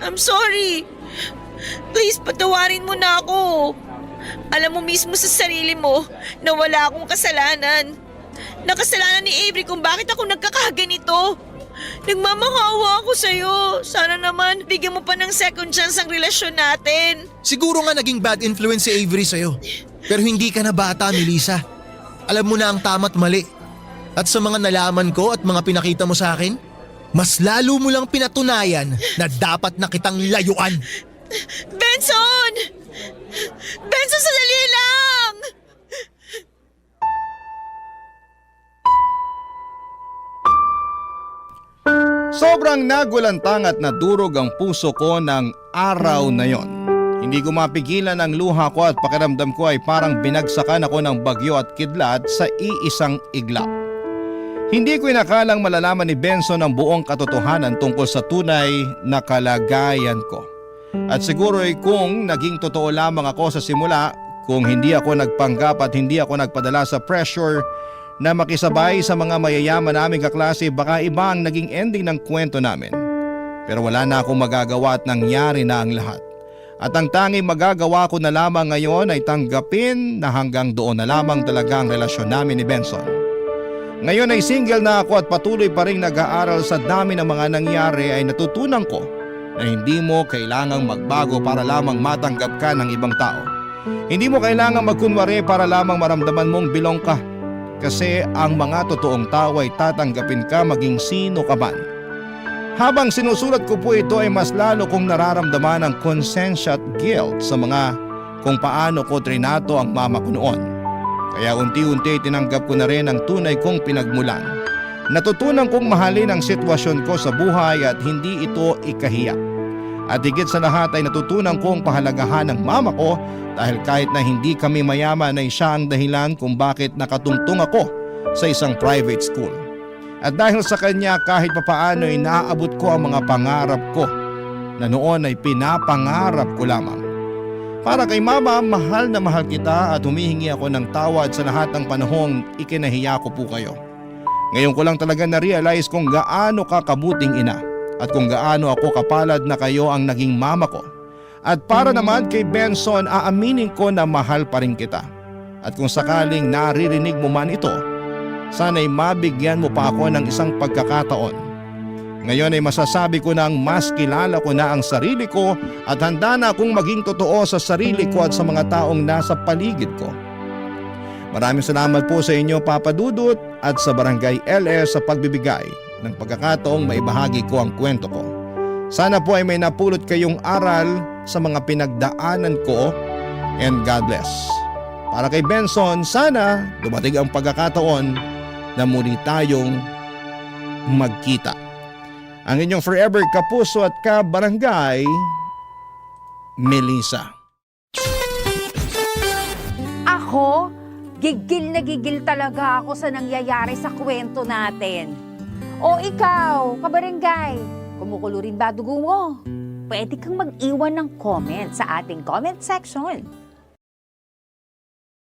I'm sorry. Please, patawarin mo na ako. Alam mo mismo sa sarili mo na wala akong kasalanan. Nakasalanan ni Avery kung bakit ako nagkakaganito. Nagmamakawa ako sa'yo. Sana naman bigyan mo pa ng second chance ang relasyon natin. Siguro nga naging bad influence si Avery sa'yo. Pero hindi ka na bata, Melissa. Alam mo na ang tama't mali. At sa mga nalaman ko at mga pinakita mo sa akin, mas lalo mo lang pinatunayan na dapat na kitang layuan. Benson! Benson, sandali lang! Sobrang nagulantang at nadurog ang puso ko ng araw na yon. Hindi ko mapigilan ang luha ko at pakiramdam ko ay parang binagsakan ako ng bagyo at kidlat sa iisang iglap. Hindi ko inakalang malalaman ni Benson ang buong katotohanan tungkol sa tunay na kalagayan ko. At siguro ay kung naging totoo lamang ako sa simula, kung hindi ako nagpanggap at hindi ako nagpadala sa pressure na makisabay sa mga mayayaman naming kaklase, baka iba ang naging ending ng kwento namin. Pero wala na akong magagawa at nangyari na ang lahat. At ang tanging magagawa ko na lamang ngayon ay tanggapin na hanggang doon na lamang talaga ang relasyon namin ni Benson. Ngayon ay single na ako at patuloy pa rin nag-aaral. Sa dami ng mga nangyari ay natutunan ko na hindi mo kailangang magbago para lamang matanggap ka ng ibang tao. Hindi mo kailangang magkunwari para lamang maramdaman mong belong ka. Kasi ang mga totoong tao ay tatanggapin ka maging sino ka man. Habang sinusulat ko po ito ay mas lalo kong nararamdaman ang konsensya at guilt sa mga kung paano ko trinato ang mama ko noon. Kaya unti-unti tinanggap ko na rin ang tunay kong pinagmulan. Natutunan kong mahalin ang sitwasyon ko sa buhay at hindi ito ikahiya. At higit sa lahat ay natutunan kong pahalagahan ng mama ko dahil kahit na hindi kami mayaman ay siya ang dahilan kung bakit nakatungtong ako sa isang private school. At dahil sa kanya kahit papaano ay naaabot ko ang mga pangarap ko na noon ay pinapangarap ko lamang. Para kay mama, mahal na mahal kita at humihingi ako ng tawad sa lahat ng panahong ikinahiya ko po kayo. Ngayon ko lang talaga na-realize kung gaano ka kabuting ina at kung gaano ako kapalad na kayo ang naging mama ko. At para naman kay Benson, aaminin ko na mahal pa rin kita. At kung sakaling naririnig mo man ito, sana'y mabigyan mo pa ako ng isang pagkakataon. Ngayon ay masasabi ko nang mas kilala ko na ang sarili ko at handa na akong maging totoo sa sarili ko at sa mga taong nasa paligid ko. Maraming salamat po sa inyo, Papa Dudut, at sa Barangay LS sa pagbibigay ng pagkakataong maibahagi ko ang kwento ko. Sana po ay may napulot kayong aral sa mga pinagdaanan ko, and God bless. Para kay Benson, sana dumating ang pagkakataon na muli tayong magkita. Ang inyong forever kapuso at kabarangay, Melissa. Ako, gigil na gigil talaga ako sa nangyayari sa kwento natin. O ikaw, kabarangay, kumukulo rin ba dugo mo? Pwede kang mag-iwan ng comment sa ating comment section.